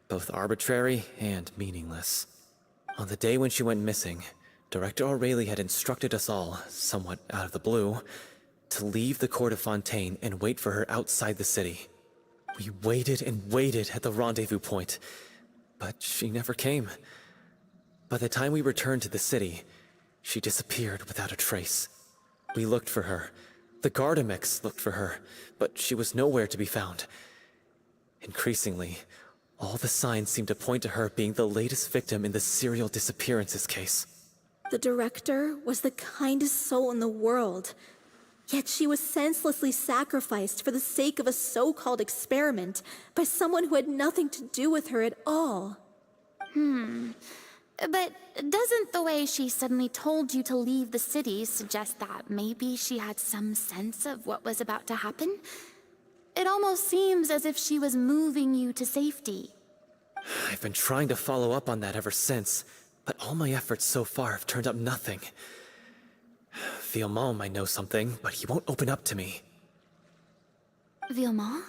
both arbitrary and meaningless. On the day when she went missing, Director Aureli had instructed us all, somewhat out of the blue, to leave the court of Fontaine and wait for her outside the city. We waited and waited at the rendezvous point, but she never came. By the time we returned to the city, she disappeared without a trace. We looked for her. The Gardamex looked for her, but she was nowhere to be found. Increasingly, all the signs seemed to point to her being the latest victim in the serial disappearances case. The director was the kindest soul in the world, yet she was senselessly sacrificed for the sake of a so-called experiment by someone who had nothing to do with her at all. But doesn't the way she suddenly told you to leave the city suggest that maybe she had some sense of what was about to happen? It almost seems as if she was moving you to safety. I've been trying to follow up on that ever since, but all my efforts so far have turned up nothing. Villemont might know something, but he won't open up to me. Villemont?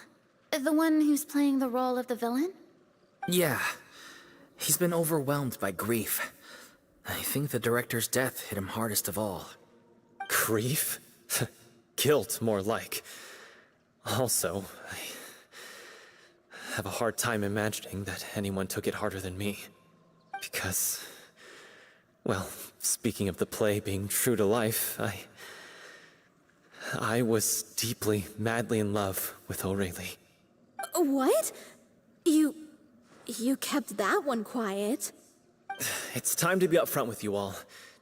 The one who's playing the role of the villain? Yeah. He's been overwhelmed by grief. I think the director's death hit him hardest of all. Grief? Guilt, more like. Also, I have a hard time imagining that anyone took it harder than me. Because, well, speaking of the play being true to life, I was deeply, madly in love with Aureli. What? You kept that one quiet. It's time to be upfront with you all.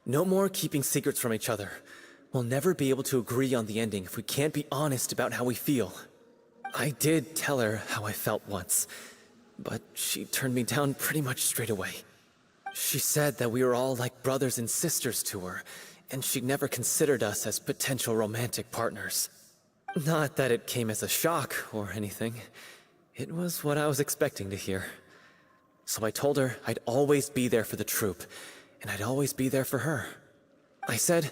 No more keeping secrets from each other. We'll never be able to agree on the ending if we can't be honest about how we feel. I did tell her how I felt once, but she turned me down pretty much straight away. She said that we were all like brothers and sisters to her, and she'd never considered us as potential romantic partners. Not that it came as a shock or anything. It was what I was expecting to hear. So I told her I'd always be there for the troupe, and I'd always be there for her. I said,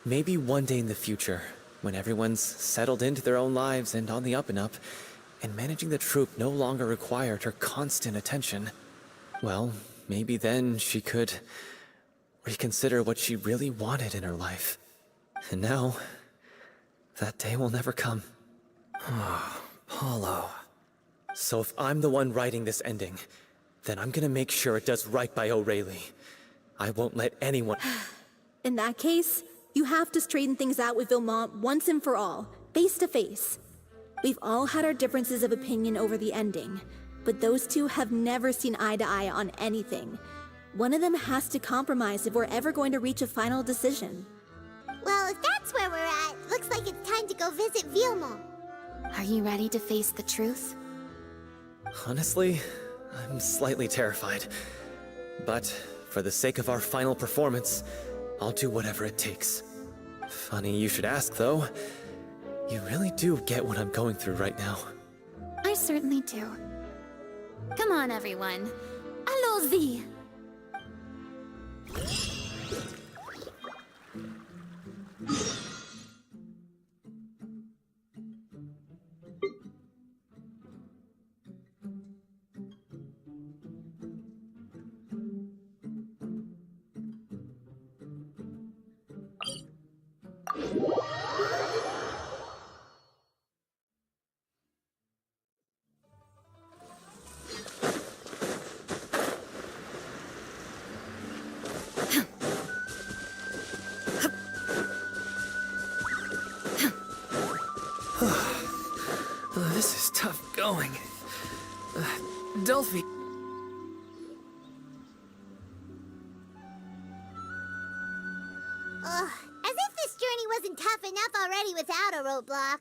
maybe one day in the future, when everyone's settled into their own lives and on the up and up, and managing the troupe no longer required her constant attention, well, maybe then she could reconsider what she really wanted in her life. And now, that day will never come. Paulo. So if I'm the one writing this ending, then I'm gonna make sure it does right by Aureli. I won't let anyone... In that case, you have to straighten things out with Villemont once and for all, face to face. We've all had our differences of opinion over the ending, but those two have never seen eye to eye on anything. One of them has to compromise if we're ever going to reach a final decision. Well, if that's where we're at, looks like it's time to go visit Villemont. Are you ready to face the truth? Honestly, I'm slightly terrified. But for the sake of our final performance, I'll do whatever it takes. Funny you should ask, though. You really do get what I'm going through right now. I certainly do. Come on, everyone. Allons-y! This is tough going. Delphi. Ugh, as if this journey wasn't tough enough already without a roadblock.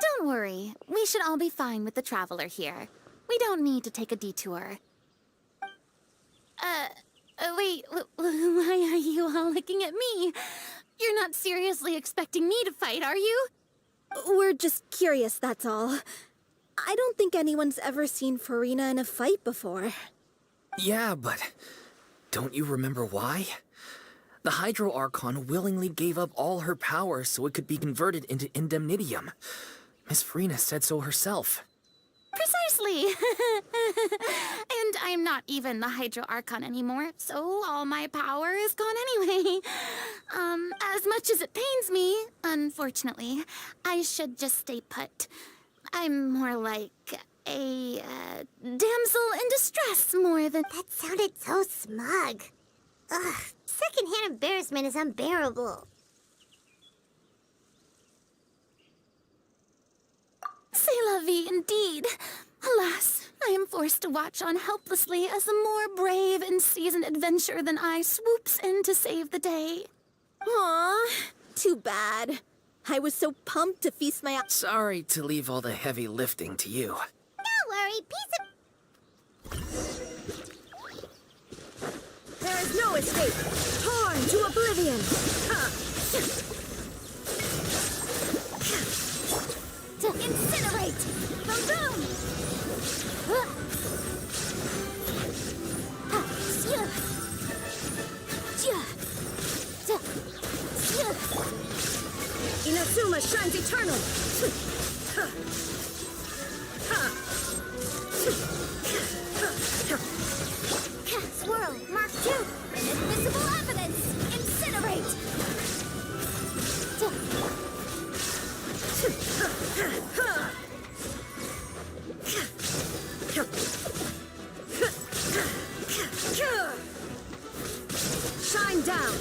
Don't worry. We should all be fine with the traveler here. We don't need to take a detour. Wait, why are you all looking at me? You're not seriously expecting me to fight, are you? We're just curious, that's all. I don't think anyone's ever seen Furina in a fight before. Yeah, but don't you remember why? The Hydro Archon willingly gave up all her power so it could be converted into indemnitium. Miss Furina said so herself. Precisely. And I'm not even the Hydro Archon anymore, so all my power is gone anyway. As much as it pains me, unfortunately, I should just stay put. I'm more like a damsel in distress more than... That sounded so smug. Ugh, secondhand embarrassment is unbearable. C'est la vie indeed. Alas, I am forced to watch on helplessly as a more brave and seasoned adventurer than I swoops in to save the day. Aw, too bad. I was so pumped to feast my... Sorry to leave all the heavy lifting to you. Don't worry, There is no escape! Torn to oblivion! To incinerate! Boom! Inazuma shines eternal! Swirl, Mark 2, invisible evidence! Incinerate! Shine down!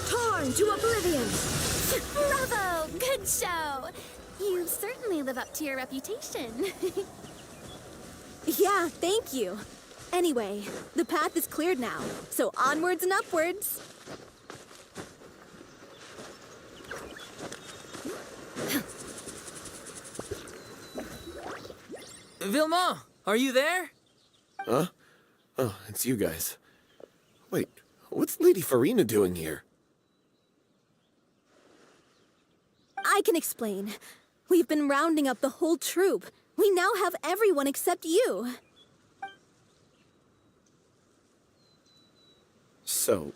Torn to oblivion! Bravo! Good show! You certainly live up to your reputation. Yeah, thank you. Anyway, the path is cleared now, so onwards and upwards. Vilma, are you there? Huh? Oh, it's you guys. Wait, what's Lady Furina doing here? I can explain. We've been rounding up the whole troop. We now have everyone except you. So,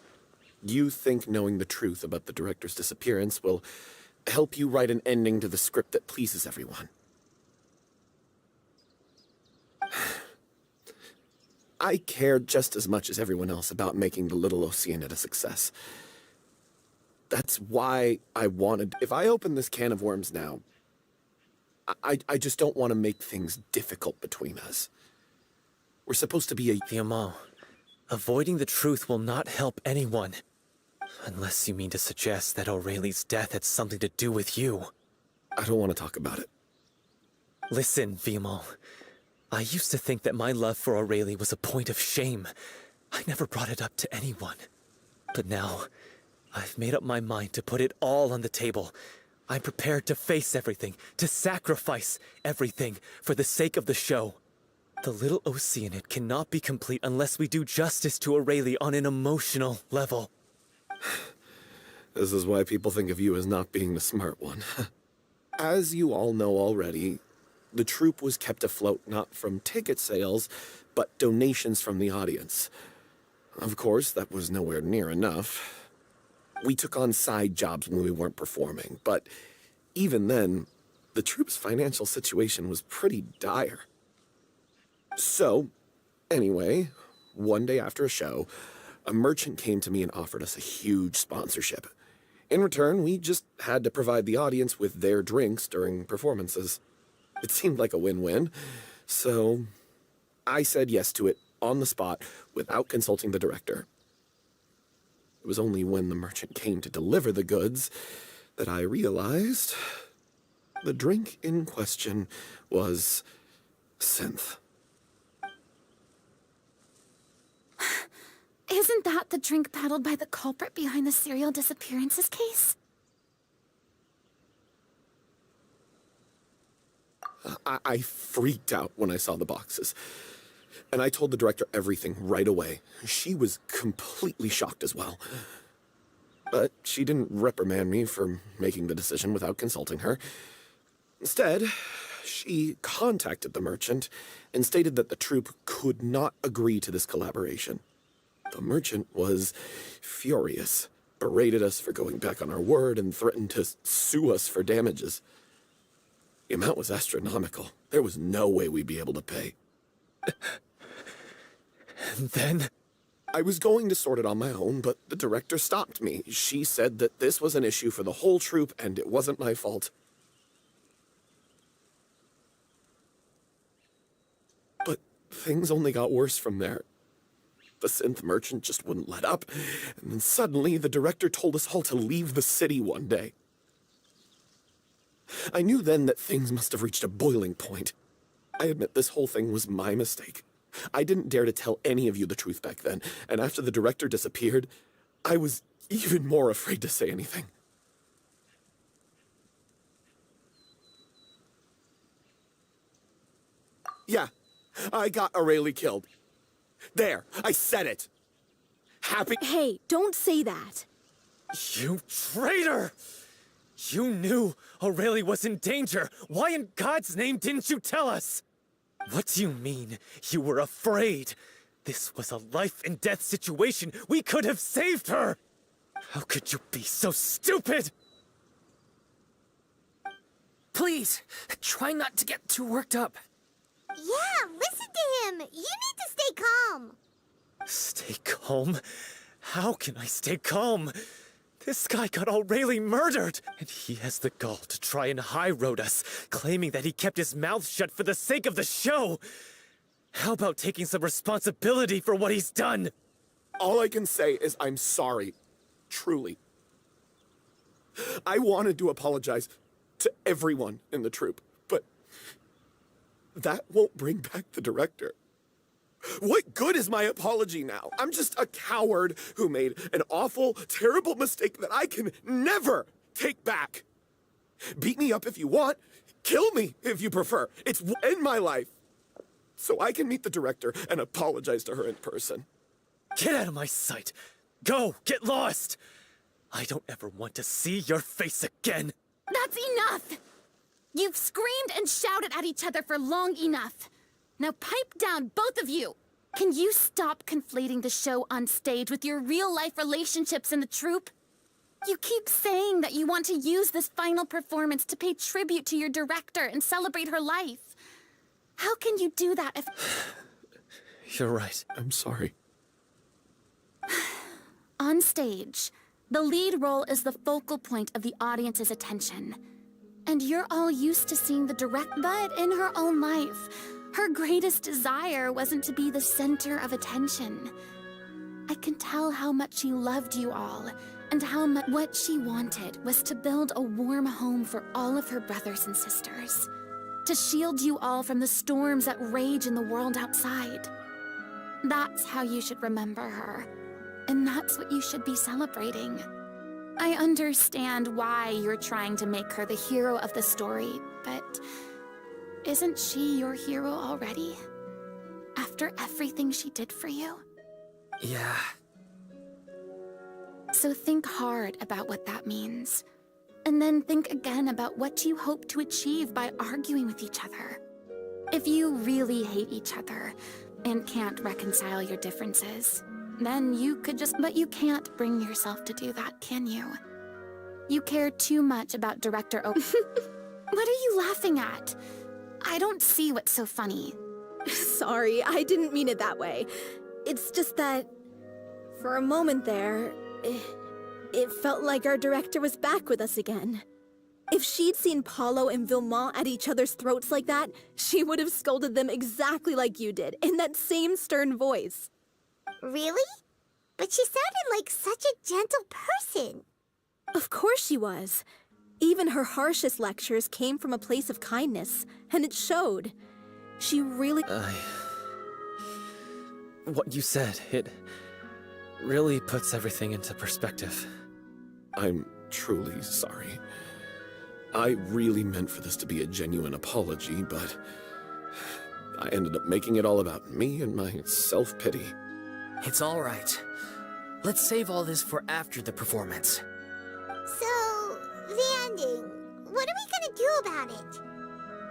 you think knowing the truth about the director's disappearance will help you write an ending to the script that pleases everyone? I care just as much as everyone else about making the little Oceanid a success. That's why I wanted... If I open this can of worms now, I just don't want to make things difficult between us. We're supposed to be a... Vilma, avoiding the truth will not help anyone. Unless you mean to suggest that Aurelie's death had something to do with you. I don't want to talk about it. Listen, Vilma. I used to think that my love for Aurelie was a point of shame. I never brought it up to anyone. But now, I've made up my mind to put it all on the table. I'm prepared to face everything, to sacrifice everything for the sake of the show. The little Oceanid cannot be complete unless we do justice to Aurelie on an emotional level. This is why people think of you as not being the smart one. As you all know already, the troupe was kept afloat not from ticket sales, but donations from the audience. Of course, that was nowhere near enough. We took on side jobs when we weren't performing, but even then, the troupe's financial situation was pretty dire. So, anyway, one day after a show, a merchant came to me and offered us a huge sponsorship. In return, we just had to provide the audience with their drinks during performances. It seemed like a win-win, so I said yes to it on the spot without consulting the director. It was only when the merchant came to deliver the goods that I realized the drink in question was synth. Isn't that the drink peddled by the culprit behind the serial disappearances case? I freaked out when I saw the boxes. And I told the director everything right away. She was completely shocked as well. But she didn't reprimand me for making the decision without consulting her. Instead, she contacted the merchant and stated that the troupe could not agree to this collaboration. The merchant was furious, berated us for going back on our word, and threatened to sue us for damages. The amount was astronomical. There was no way we'd be able to pay. And then? I was going to sort it on my own, but the director stopped me. She said that this was an issue for the whole troupe, and it wasn't my fault. But things only got worse from there. The synth merchant just wouldn't let up, and then suddenly the director told us all to leave the city one day. I knew then that things must have reached a boiling point. I admit this whole thing was my mistake. I didn't dare to tell any of you the truth back then, and after the director disappeared, I was even more afraid to say anything. Yeah, I got Aurelie killed. There, I said it. Happy— Hey, don't say that. You traitor! You knew Aurelie was in danger. Why in God's name didn't you tell us? What do you mean, you were afraid? This was a life-and-death situation. We could have saved her! How could you be so stupid? Please, try not to get too worked up. Yeah, listen to him. You need to stay calm. Stay calm? How can I stay calm? This guy got Aurelie murdered, and he has the gall to try and high-road us, claiming that he kept his mouth shut for the sake of the show. How about taking some responsibility for what he's done? All I can say is I'm sorry. Truly. I wanted to apologize to everyone in the troupe, but that won't bring back the director. What good is my apology now? I'm just a coward who made an awful, terrible mistake that I can never take back. Beat me up if you want. Kill me if you prefer. It's in my life. So I can meet the director and apologize to her in person. Get out of my sight! Go! Get lost! I don't ever want to see your face again! That's enough! You've screamed and shouted at each other for long enough. Now pipe down, both of you! Can you stop conflating the show on stage with your real-life relationships in the troupe? You keep saying that you want to use this final performance to pay tribute to your director and celebrate her life. How can you do that if— You're right. I'm sorry. On stage, the lead role is the focal point of the audience's attention. And you're all used to seeing the but in her own life, her greatest desire wasn't to be the center of attention. I can tell how much she loved you all, and how much what she wanted was to build a warm home for all of her brothers and sisters. To shield you all from the storms that rage in the world outside. That's how you should remember her. And that's what you should be celebrating. I understand why you're trying to make her the hero of the story, but isn't she your hero already? After everything she did for you? Yeah. So think hard about what that means. And then think again about what you hope to achieve by arguing with each other. If you really hate each other and can't reconcile your differences, then you could just— but you can't bring yourself to do that, can you? You care too much about Director What are you laughing at? I don't see what's so funny. Sorry, I didn't mean it that way. It's just that, for a moment there, It felt like our director was back with us again. If she'd seen Paulo and Vilmont at each other's throats like that, she would have scolded them exactly like you did, in that same stern voice. Really? But she sounded like such a gentle person. Of course she was. Even her harshest lectures came from a place of kindness, and it showed. She really... What you said, it really puts everything into perspective. I'm truly sorry. I really meant for this to be a genuine apology, but I ended up making it all about me and my self-pity. It's all right. Let's save all this for after the performance. So, the ending. What are we gonna do about it?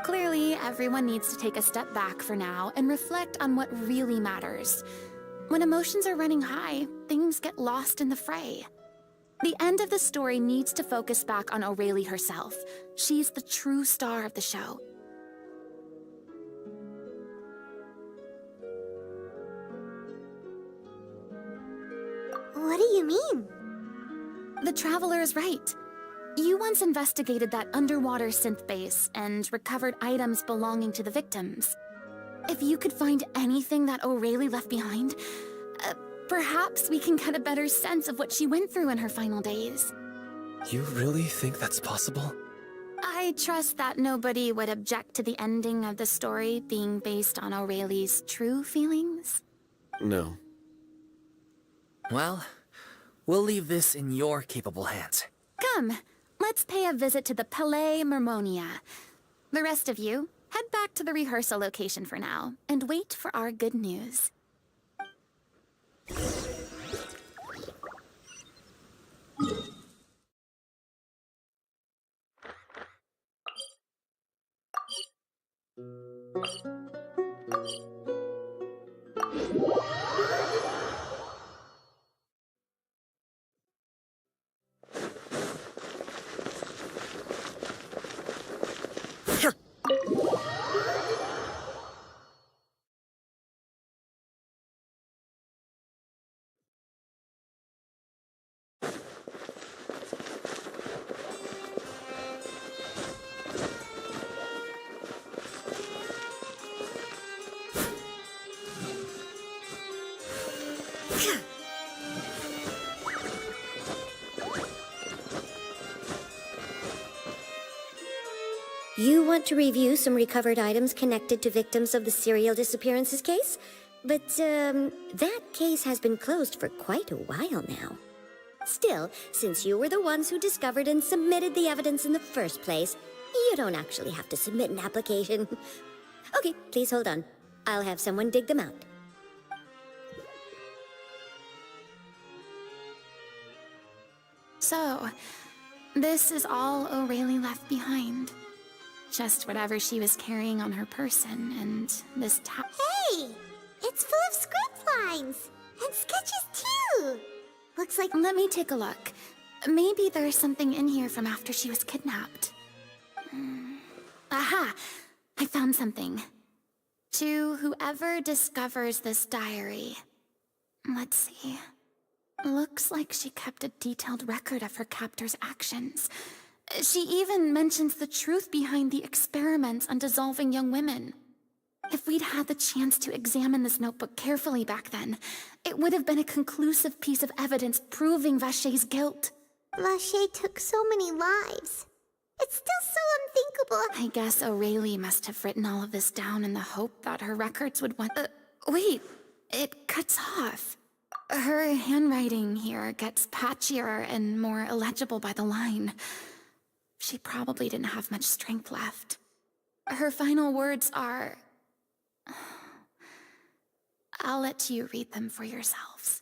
Clearly, everyone needs to take a step back for now and reflect on what really matters. When emotions are running high, things get lost in the fray. The end of the story needs to focus back on Aurelie herself. She's the true star of the show. What do you mean? The Traveler is right. You once investigated that underwater synth base and recovered items belonging to the victims. If you could find anything that Aurelie left behind, perhaps we can get a better sense of what she went through in her final days. You really think that's possible? I trust that nobody would object to the ending of the story being based on Aurelie's true feelings. No. Well, we'll leave this in your capable hands. Come, let's pay a visit to the Palais Mermonia. The rest of you, head back to the rehearsal location for now, and wait for our good news. You want to review some recovered items connected to victims of the serial disappearances case? But, that case has been closed for quite a while now. Still, since you were the ones who discovered and submitted the evidence in the first place, you don't actually have to submit an application. Okay, please hold on. I'll have someone dig them out. So, this is all Aurelie left behind. Just whatever she was carrying on her person, and this Hey! It's full of script lines! And sketches too! Looks like... Let me take a look. Maybe there's something in here from after she was kidnapped. Aha! I found something. To whoever discovers this diary. Let's see. Looks like she kept a detailed record of her captor's actions. She even mentions the truth behind the experiments on dissolving young women. If we'd had the chance to examine this notebook carefully back then, it would have been a conclusive piece of evidence proving Vachey's guilt. Vachey took so many lives. It's still so unthinkable. I guess Aurelie must have written all of this down in the hope that her records would want... wait, it cuts off. Her handwriting here gets patchier and more illegible by the line. She probably didn't have much strength left. Her final words are... I'll let you read them for yourselves.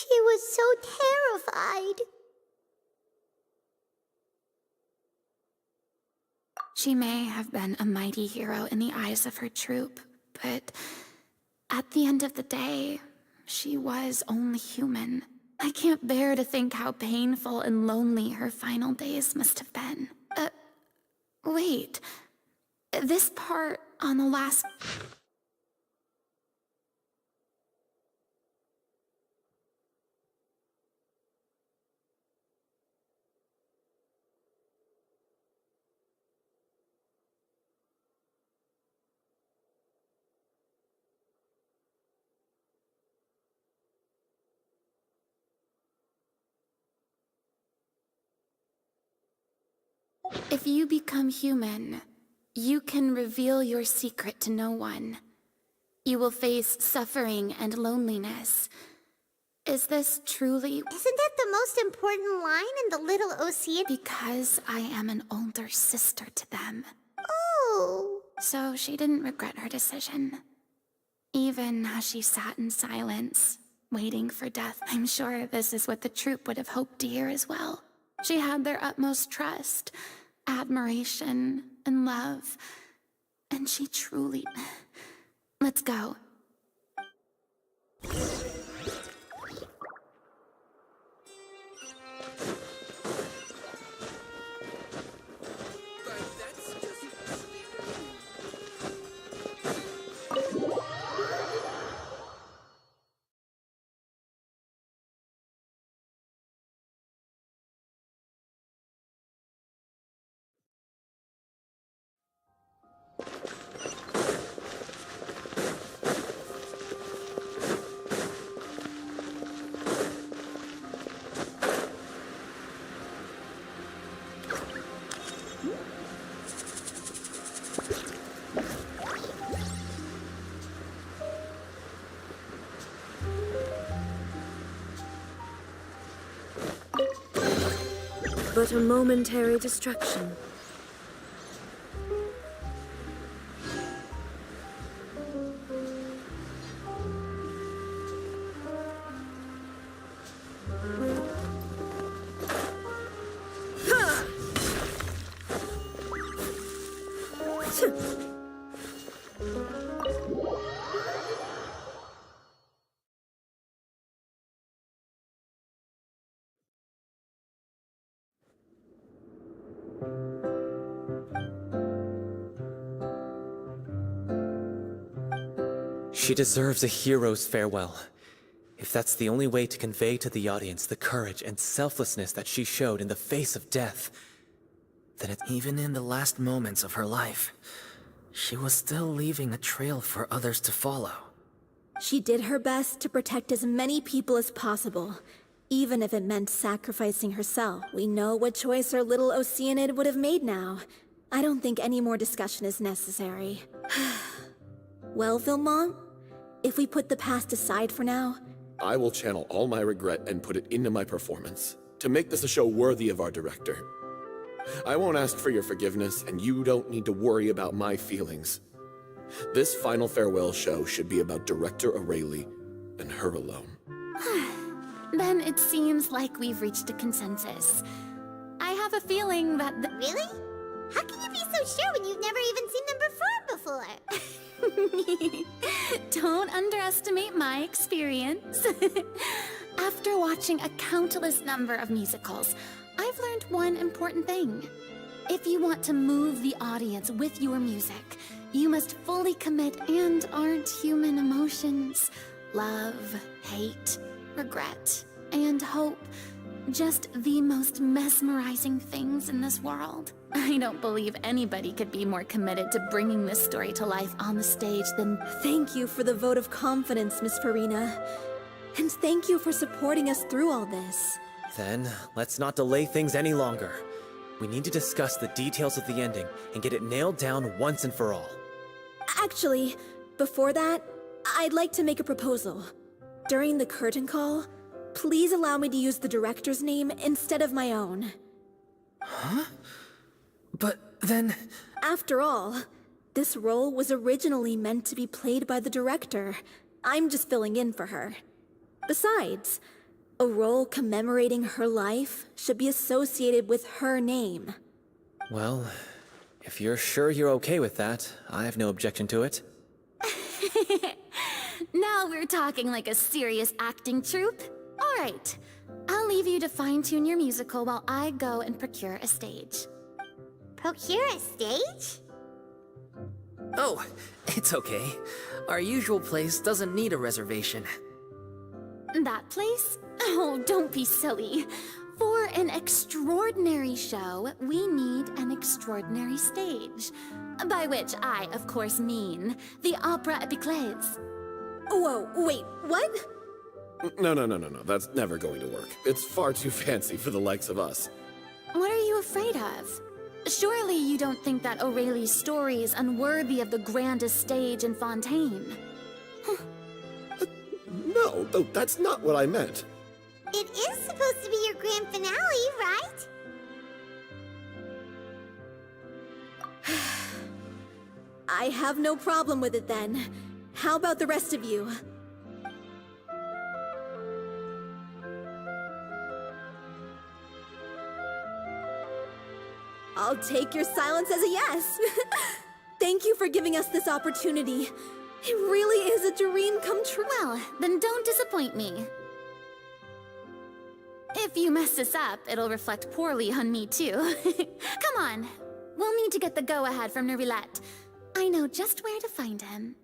She was so terrified. She may have been a mighty hero in the eyes of her troop, but at the end of the day, she was only human. I can't bear to think how painful and lonely her final days must have been. Wait. This part on the last... If you become human, you can reveal your secret to no one. You will face suffering and loneliness. Is this truly... Isn't that the most important line in the little Oceanid? Because I am an older sister to them. Oh. So she didn't regret her decision. Even as she sat in silence, waiting for death. I'm sure this is what the troop would have hoped to hear as well. She had their utmost trust, admiration, and love. And she truly... Let's go. But a momentary distraction. She deserves a hero's farewell. If that's the only way to convey to the audience the courage and selflessness that she showed in the face of death, then it's... Even in the last moments of her life, she was still leaving a trail for others to follow. She did her best to protect as many people as possible, even if it meant sacrificing herself. We know what choice our little Oceanid would have made now. I don't think any more discussion is necessary. Well, Vilmont, if we put the past aside for now... I will channel all my regret and put it into my performance, to make this a show worthy of our director. I won't ask for your forgiveness, and you don't need to worry about my feelings. This final farewell show should be about Director Aurelie and her alone. Then it seems like we've reached a consensus. I have a feeling that Really? How can you be so sure when you've never even seen them perform before? Don't underestimate my experience. After watching a countless number of musicals, I've learned one important thing. If you want to move the audience with your music, you must fully commit and aren't human emotions. Love, hate, regret, and hope. Just the most mesmerizing things in this world. I don't believe anybody could be more committed to bringing this story to life on the stage than... Thank you for the vote of confidence, Miss Furina. And thank you for supporting us through all this. Then, let's not delay things any longer. We need to discuss the details of the ending and get it nailed down once and for all. Actually, before that, I'd like to make a proposal. During the curtain call, please allow me to use the director's name instead of my own. Huh? But then... After all, this role was originally meant to be played by the director. I'm just filling in for her. Besides, A role commemorating her life should be associated with her name. Well, if you're sure you're okay with that, I have no objection to it. Now we're talking like a serious acting troupe. All right, I'll leave you to fine-tune your musical while I go and procure a stage. Procure a stage? Oh, it's okay. Our usual place doesn't need a reservation. That place? Oh, don't be silly. For an extraordinary show, we need an extraordinary stage. By which I, of course, mean the Opera Epiclese. Whoa, wait, what? No. That's never going to work. It's far too fancy for the likes of us. What are you afraid of? Surely you don't think that Aurelie's story is unworthy of the grandest stage in Fontaine. No, that's not what I meant. It is supposed to be your grand finale, right? I have no problem with it then. How about the rest of you? I'll take your silence as a yes. Thank you for giving us this opportunity. It really is a dream come true. Well, then don't disappoint me. If you mess this up, it'll reflect poorly on me too. Come on, we'll need to get the go-ahead from Nervilette. I know just where to find him.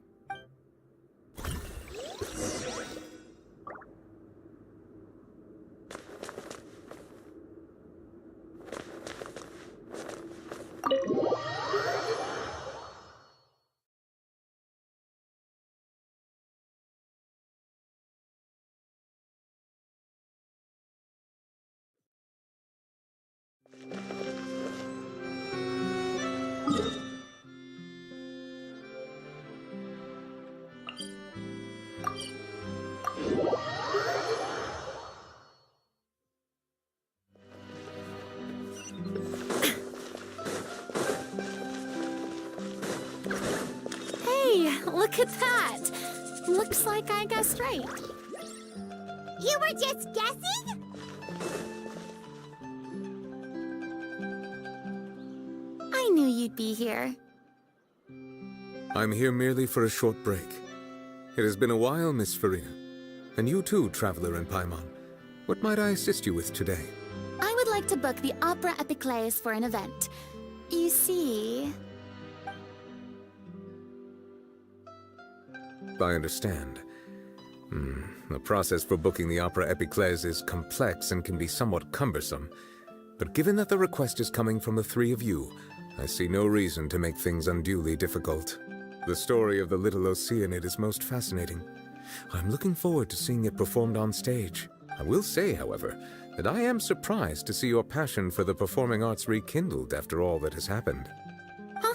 Look at that! Looks like I guessed right. You were just guessing? I knew you'd be here. I'm here merely for a short break. It has been a while, Miss Furina. And you too, Traveler in Paimon. What might I assist you with today? I would like to book the Opera Epiclese for an event. You see... I understand. The process for booking the Opera Epiclese is complex and can be somewhat cumbersome. But given that the request is coming from the three of you, I see no reason to make things unduly difficult. The story of the little Oceanid is most fascinating. I'm looking forward to seeing it performed on stage. I will say, however, that I am surprised to see your passion for the performing arts rekindled after all that has happened. Huh?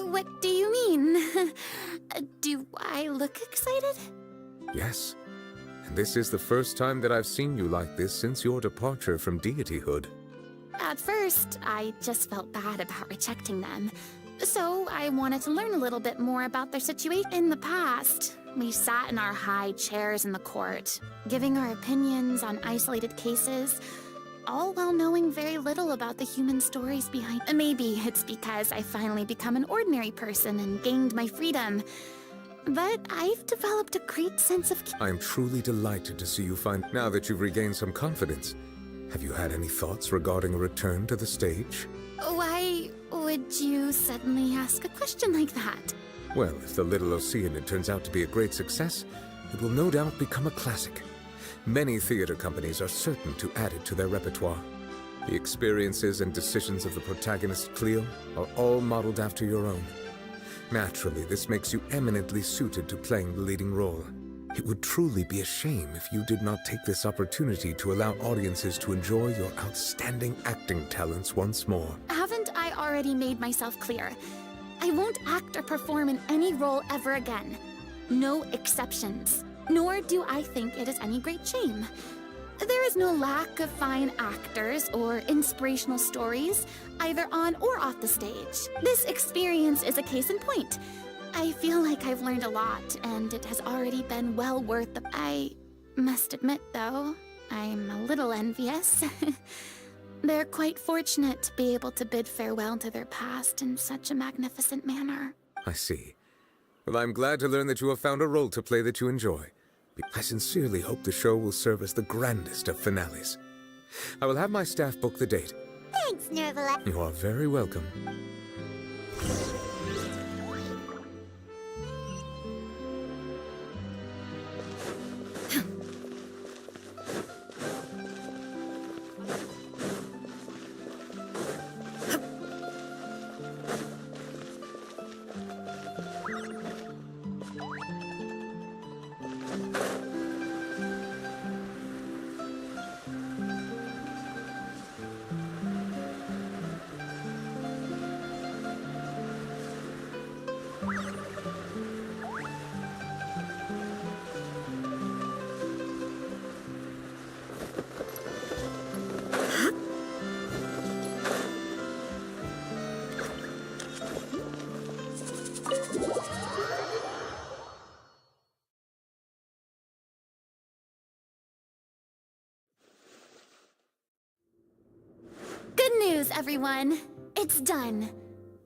What do you mean? Do I look excited? Yes. And this is the first time that I've seen you like this since your departure from deityhood. At first, I just felt bad about rejecting them. So I wanted to learn a little bit more about their situation. In the past, we sat in our high chairs in the court, giving our opinions on isolated cases, all while knowing very little about the human stories behind. Maybe it's because I finally become an ordinary person and gained my freedom. But I've developed a great sense of... I am truly delighted to see you now that you've regained some confidence. Have you had any thoughts regarding a return to the stage? Why would you suddenly ask a question like that? Well, if the little Oceanid turns out to be a great success, it will no doubt become a classic. Many theater companies are certain to add it to their repertoire. The experiences and decisions of the protagonist, Cleo, are all modeled after your own. Naturally, this makes you eminently suited to playing the leading role. It would truly be a shame if you did not take this opportunity to allow audiences to enjoy your outstanding acting talents once more. Haven't I already made myself clear? I won't act or perform in any role ever again. No exceptions. Nor do I think it is any great shame. There is no lack of fine actors or inspirational stories, either on or off the stage. This experience is a case in point. I feel like I've learned a lot, and it has already been well worth the... I must admit, though, I'm a little envious. They're quite fortunate to be able to bid farewell to their past in such a magnificent manner. I see. Well, I'm glad to learn that you have found a role to play that you enjoy. I sincerely hope the show will serve as the grandest of finales. I will have my staff book the date. Thanks, Nervala. You are very welcome. Good news, everyone. It's done.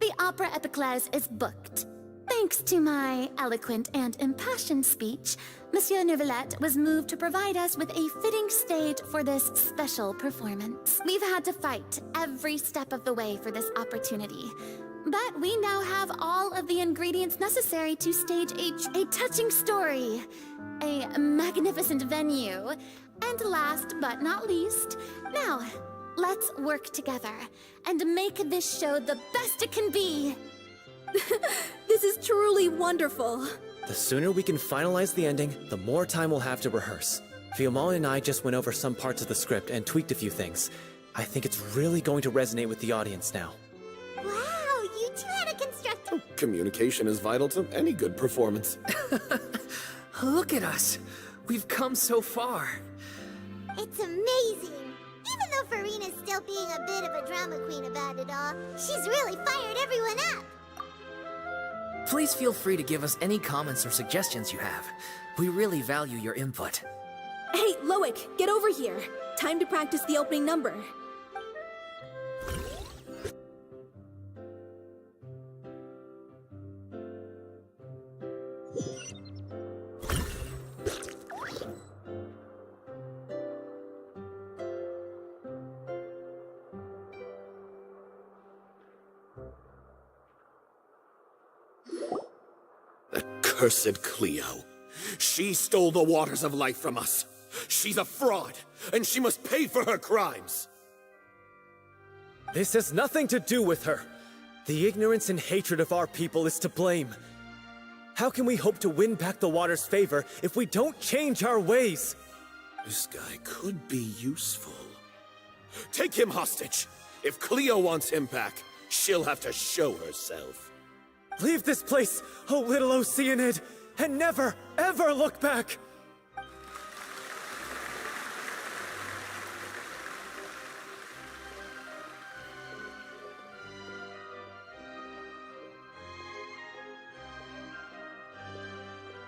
The Opera Epiclese is booked. Thanks to my eloquent and impassioned speech, Monsieur Neuvillette was moved to provide us with a fitting stage for this special performance. We've had to fight every step of the way for this opportunity, but we now have all of the ingredients necessary to stage a touching story, a magnificent venue, and last but not least, now, let's work together and make this show the best it can be. This is truly wonderful. The sooner we can finalize the ending, the more time we'll have to rehearse. Fiamma and I just went over some parts of the script and tweaked a few things. I think it's really going to resonate with the audience now. Wow, you two had a constructive... Communication is vital to any good performance. Look at us. We've come so far. It's amazing. Even though Furina's still being a bit of a drama queen about it all, she's really fired everyone up. Please feel free to give us any comments or suggestions you have. We really value your input. Hey, Loic, get over here. Time to practice the opening number. Cursed Cleo. She stole the waters of life from us. She's a fraud, and she must pay for her crimes. This has nothing to do with her. The ignorance and hatred of our people is to blame. How can we hope to win back the water's favor if we don't change our ways? This guy could be useful. Take him hostage. If Cleo wants him back, she'll have to show herself. Leave this place, oh little Oceanid, and never, ever look back!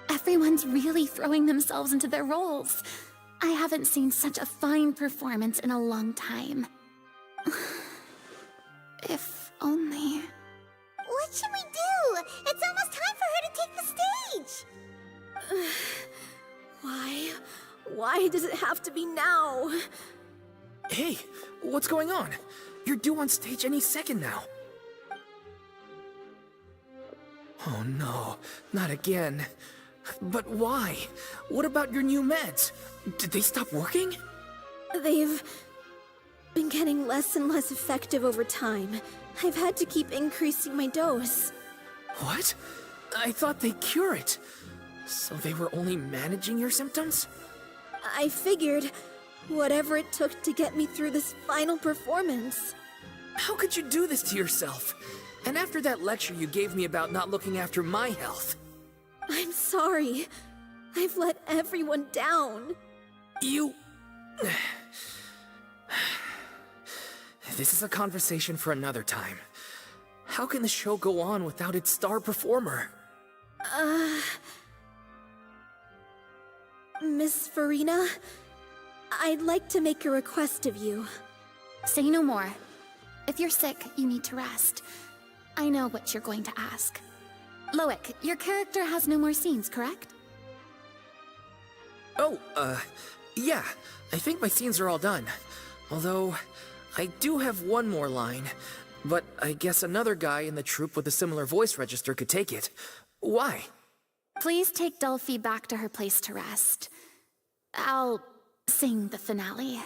Everyone's really throwing themselves into their roles. I haven't seen such a fine performance in a long time. If only... What should we do? It's almost time for her to take the stage! Why? Why does it have to be now? Hey, what's going on? You're due on stage any second now. Oh no, not again. But why? What about your new meds? Did they stop working? They've been getting less and less effective over time. I've had to keep increasing my dose. What? I thought they cure it. So they were only managing your symptoms? I figured whatever it took to get me through this final performance. How could you do this to yourself? And after that lecture you gave me about not looking after my health. I'm sorry. I've let everyone down. You... This is a conversation for another time. How can the show go on without its star performer? Miss Furina, I'd like to make a request of you. Say no more. If you're sick, you need to rest. I know what you're going to ask. Loic, your character has no more scenes, correct? Oh, yeah. I think my scenes are all done. Although, I do have one more line. But I guess another guy in the troupe with a similar voice register could take it. Why? Please take Delphi back to her place to rest. I'll sing the finale.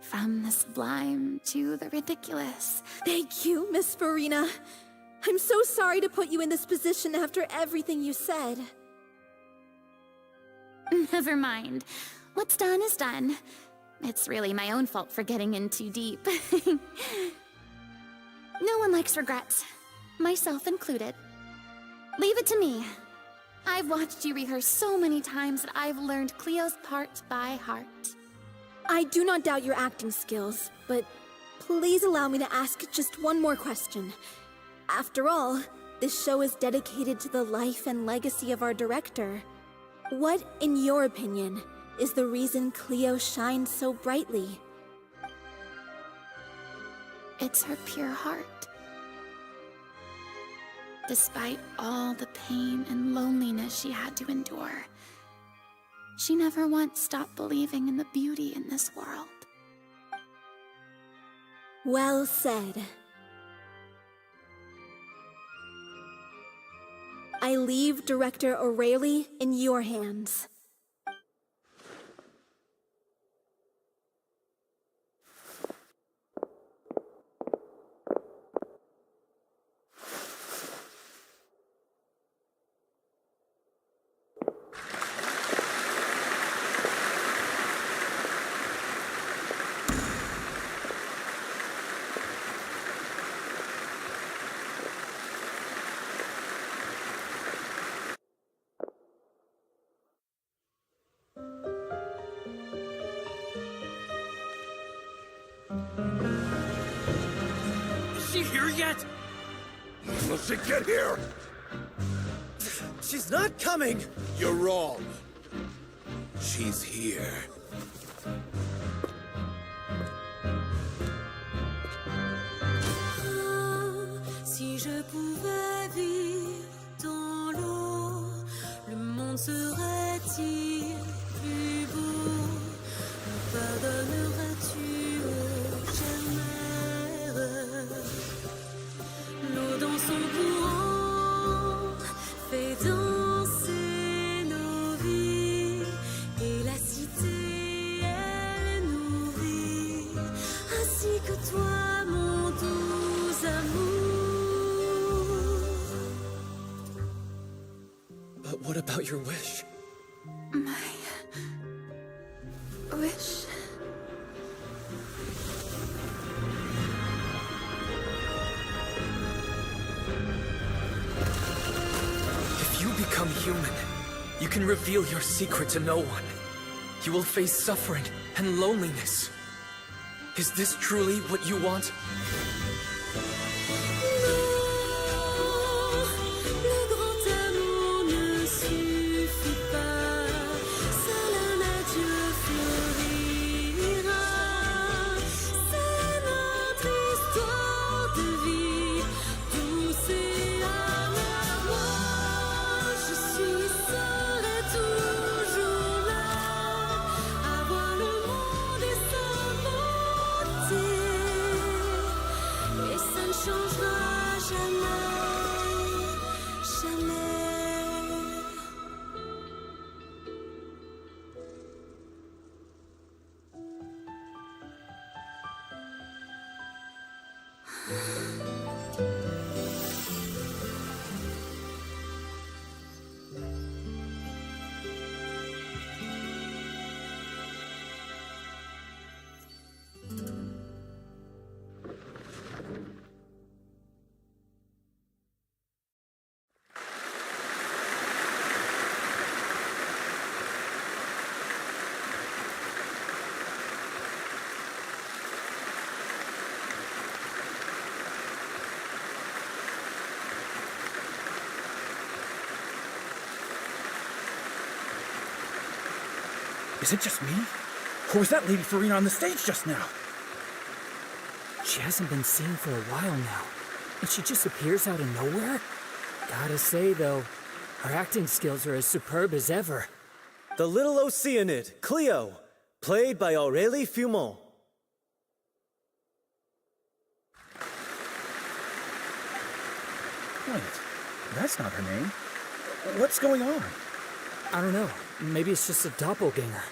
From the sublime to the ridiculous. Thank you, Miss Furina. I'm so sorry to put you in this position after everything you said. Never mind. What's done is done. It's really my own fault for getting in too deep. No one likes regrets, myself included. Leave it to me. I've watched you rehearse so many times that I've learned Cleo's part by heart. I do not doubt your acting skills, but please allow me to ask just one more question. After all, this show is dedicated to the life and legacy of our director. What, in your opinion, is the reason Cleo shines so brightly? It's her pure heart. Despite all the pain and loneliness she had to endure, she never once stopped believing in the beauty in this world. Well said. I leave Director O'Reilly in your hands. Here yet? Will she get here? She's not coming! You're wrong. She's here. Si je pouvais vivre dans l'eau, le monde serait-il plus beau? Me pardonneras-tu, ô chère mère? L'eau dans son courant fait danser nos vies, et la cité elle nourrit, ainsi que toi mon doux amour. But what about your wish? My wish. If you become human, you can reveal your secret to no one. You will face suffering and loneliness. Is this truly what you want? Le grand amour ne suffit pas, seul un adieu fleurira. C'est notre histoire de vie, douce et amère. Je serai toujours là, à voir le monde et sa beauté. Is it just me? Or was that Lady Furina on the stage just now? She hasn't been seen for a while now, and she just appears out of nowhere? Gotta say, though, her acting skills are as superb as ever. The little Oceanid, Cleo, played by Aurélie Fumont. Wait, that's not her name. What's going on? I don't know. Maybe it's just a doppelganger.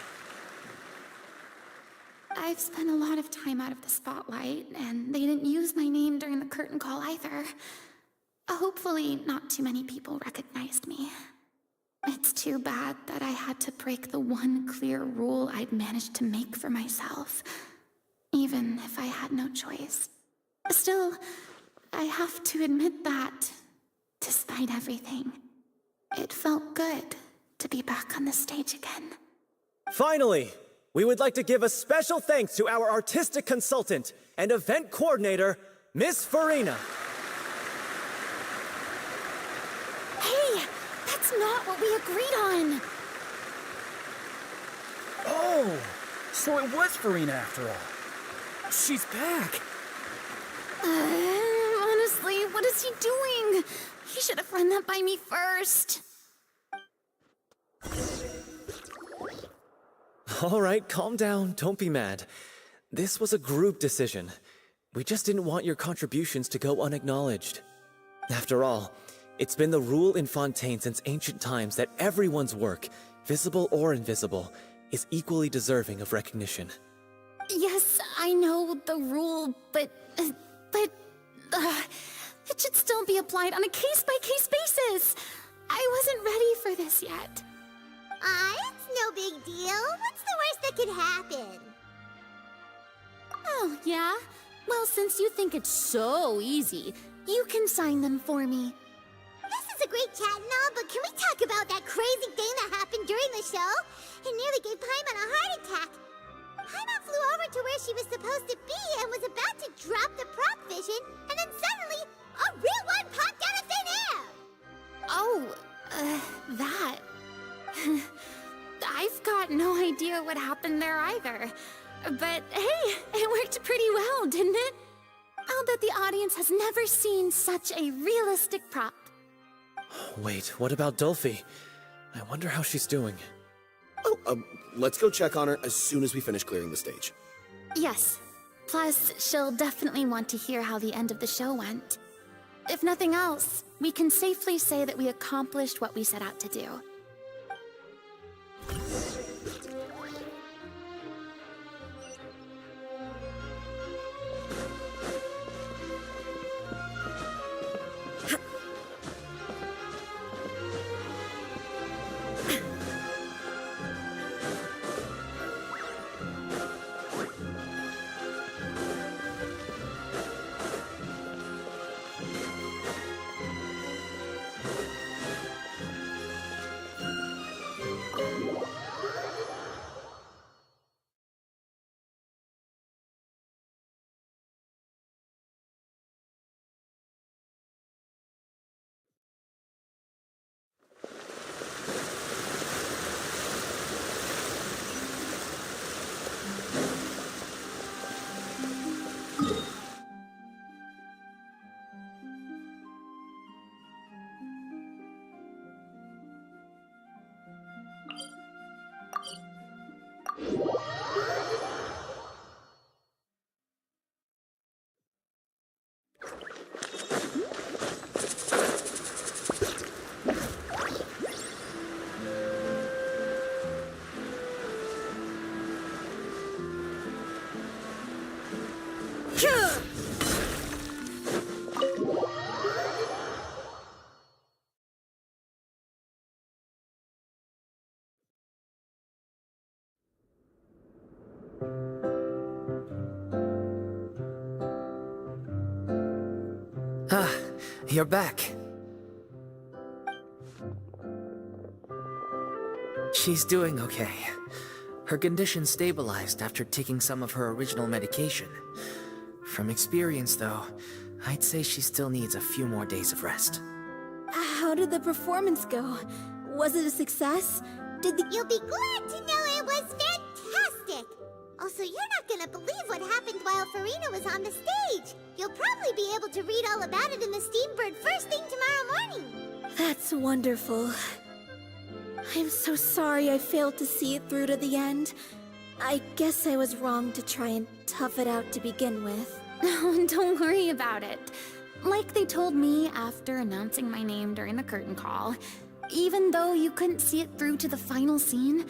I've spent a lot of time out of the spotlight, and they didn't use my name during the curtain call either. Hopefully, not too many people recognized me. It's too bad that I had to break the one clear rule I'd managed to make for myself, even if I had no choice. Still, I have to admit that, despite everything, it felt good to be back on the stage again. Finally, we would like to give a special thanks to our artistic consultant and event coordinator, Miss Furina. Hey, that's not what we agreed on! Oh, so it was Furina after all. She's back! Honestly, what is he doing? He should have run that by me first. All right, calm down. Don't be mad. This was a group decision. We just didn't want your contributions to go unacknowledged. After all, it's been the rule in Fontaine since ancient times that everyone's work, visible or invisible, is equally deserving of recognition. Yes, I know the rule, but it should still be applied on a case-by-case basis. I wasn't ready for this yet. It's no big deal. What's the worst that could happen? Oh, yeah? Well, since you think it's so easy, you can sign them for me. This is a great chat and all, but can we talk about that crazy thing that happened during the show? It nearly gave Paimon a heart attack. Paimon flew over to where she was supposed to be and was about to drop the prop vision, and then suddenly, a real one popped out of thin air! Oh, that. I've got no idea what happened there either. But hey, it worked pretty well, didn't it? I'll bet the audience has never seen such a realistic prop. Wait, what about Dolphy? I wonder how she's doing. Oh, let's go check on her as soon as we finish clearing the stage. Yes. Plus, she'll definitely want to hear how the end of the show went. If nothing else, we can safely say that we accomplished what we set out to do. You're back. She's doing okay. Her condition stabilized after taking some of her original medication. From experience, though, I'd say she still needs a few more days of rest. How did the performance go? Was it a success? Did the... You'll be glad to know it It was fantastic! Also, you're not gonna believe what happened while Furina was on the stage. You'll probably be able to read all about it in the Steambird first thing tomorrow morning. That's wonderful. I'm so sorry I failed to see it through to the end. I guess I was wrong to try and tough it out to begin with. No, don't worry about it. Like they told me after announcing my name during the curtain call, even though you couldn't see it through to the final scene,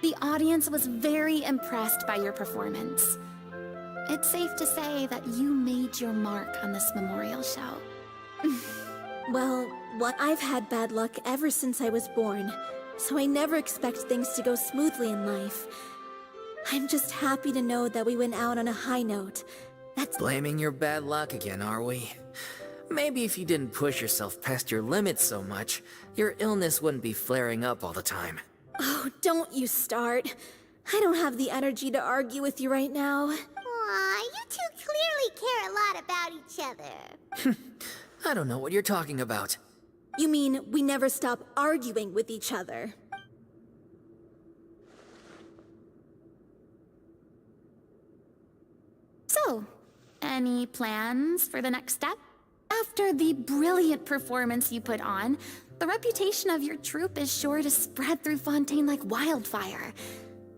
the audience was very impressed by your performance. It's safe to say that you made your mark on this memorial show. Well, I've had bad luck ever since I was born, so I never expect things to go smoothly in life. I'm just happy to know that we went out on a high note. That's Blaming your bad luck again, are we? Maybe if you didn't push yourself past your limits so much, your illness wouldn't be flaring up all the time. Oh, don't you start. I don't have the energy to argue with you right now. Aw, you two clearly care a lot about each other. I don't know what you're talking about. You mean we never stop arguing with each other? So, any plans for the next step? After the brilliant performance you put on, the reputation of your troupe is sure to spread through Fontaine like wildfire.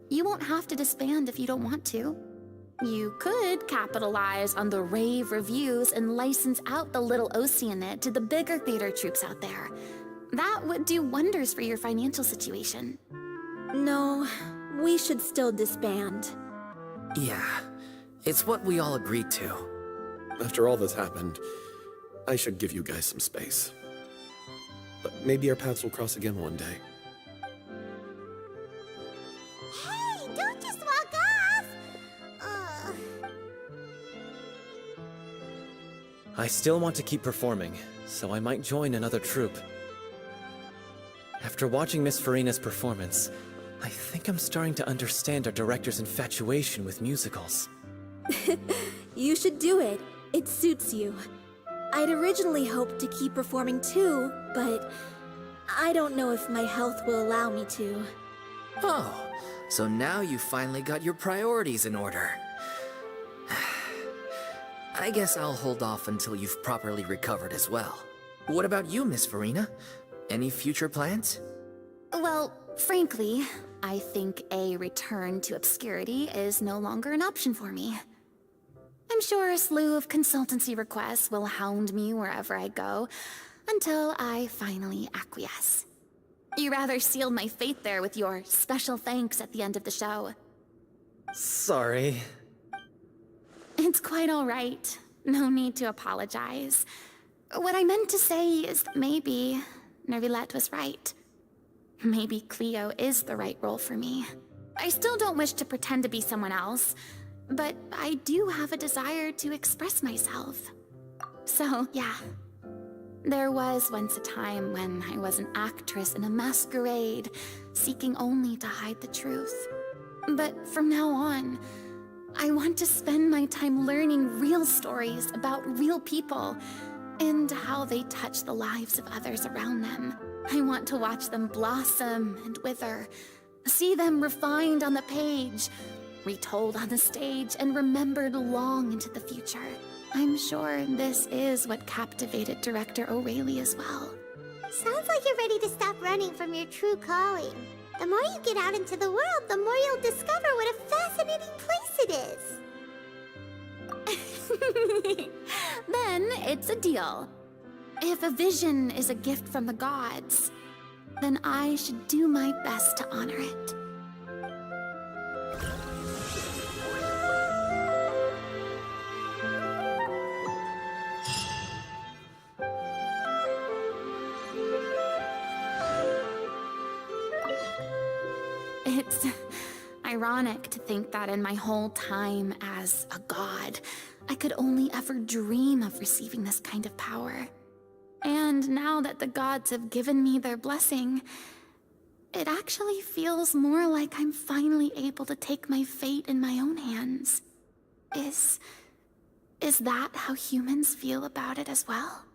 You won't have to disband if you don't want to. You could capitalize on the rave reviews and license out the little Oceanid to the bigger theater troupes out there. That would do wonders for your financial situation. No, we should still disband. Yeah, it's what we all agreed to. After all this happened, I should give you guys some space. But maybe our paths will cross again one day. Hey, don't just walk off! I still want to keep performing, so I might join another troupe. After watching Miss Furina's performance, I think I'm starting to understand our director's infatuation with musicals. You should do it. It suits you. I'd originally hoped to keep performing too, but I don't know if my health will allow me to. Oh, so now you finally got your priorities in order. I guess I'll hold off until you've properly recovered as well. What about you, Miss Furina? Any future plans? Well, frankly, I think a return to obscurity is no longer an option for me. I'm sure a slew of consultancy requests will hound me wherever I go, until I finally acquiesce. You rather sealed my fate there with your special thanks at the end of the show. Sorry. It's quite all right. No need to apologize. What I meant to say is that maybe Nervilette was right. Maybe Cleo is the right role for me. I still don't wish to pretend to be someone else, but I do have a desire to express myself. So, yeah. There was once a time when I was an actress in a masquerade, seeking only to hide the truth. But from now on, I want to spend my time learning real stories about real people and how they touch the lives of others around them. I want to watch them blossom and wither, see them refined on the page, retold on the stage, and remembered long into the future. I'm sure this is what captivated director O'Reilly as well. Sounds like you're ready to stop running from your true calling. The more you get out into the world, the more you'll discover what a fascinating place it is. Then it's a deal. If a vision is a gift from the gods, then I should do my best to honor it. It's ironic to think that in my whole time as a god, I could only ever dream of receiving this kind of power. And now that the gods have given me their blessing, it actually feels more like I'm finally able to take my fate in my own hands. Is that how humans feel about it as well?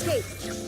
escape.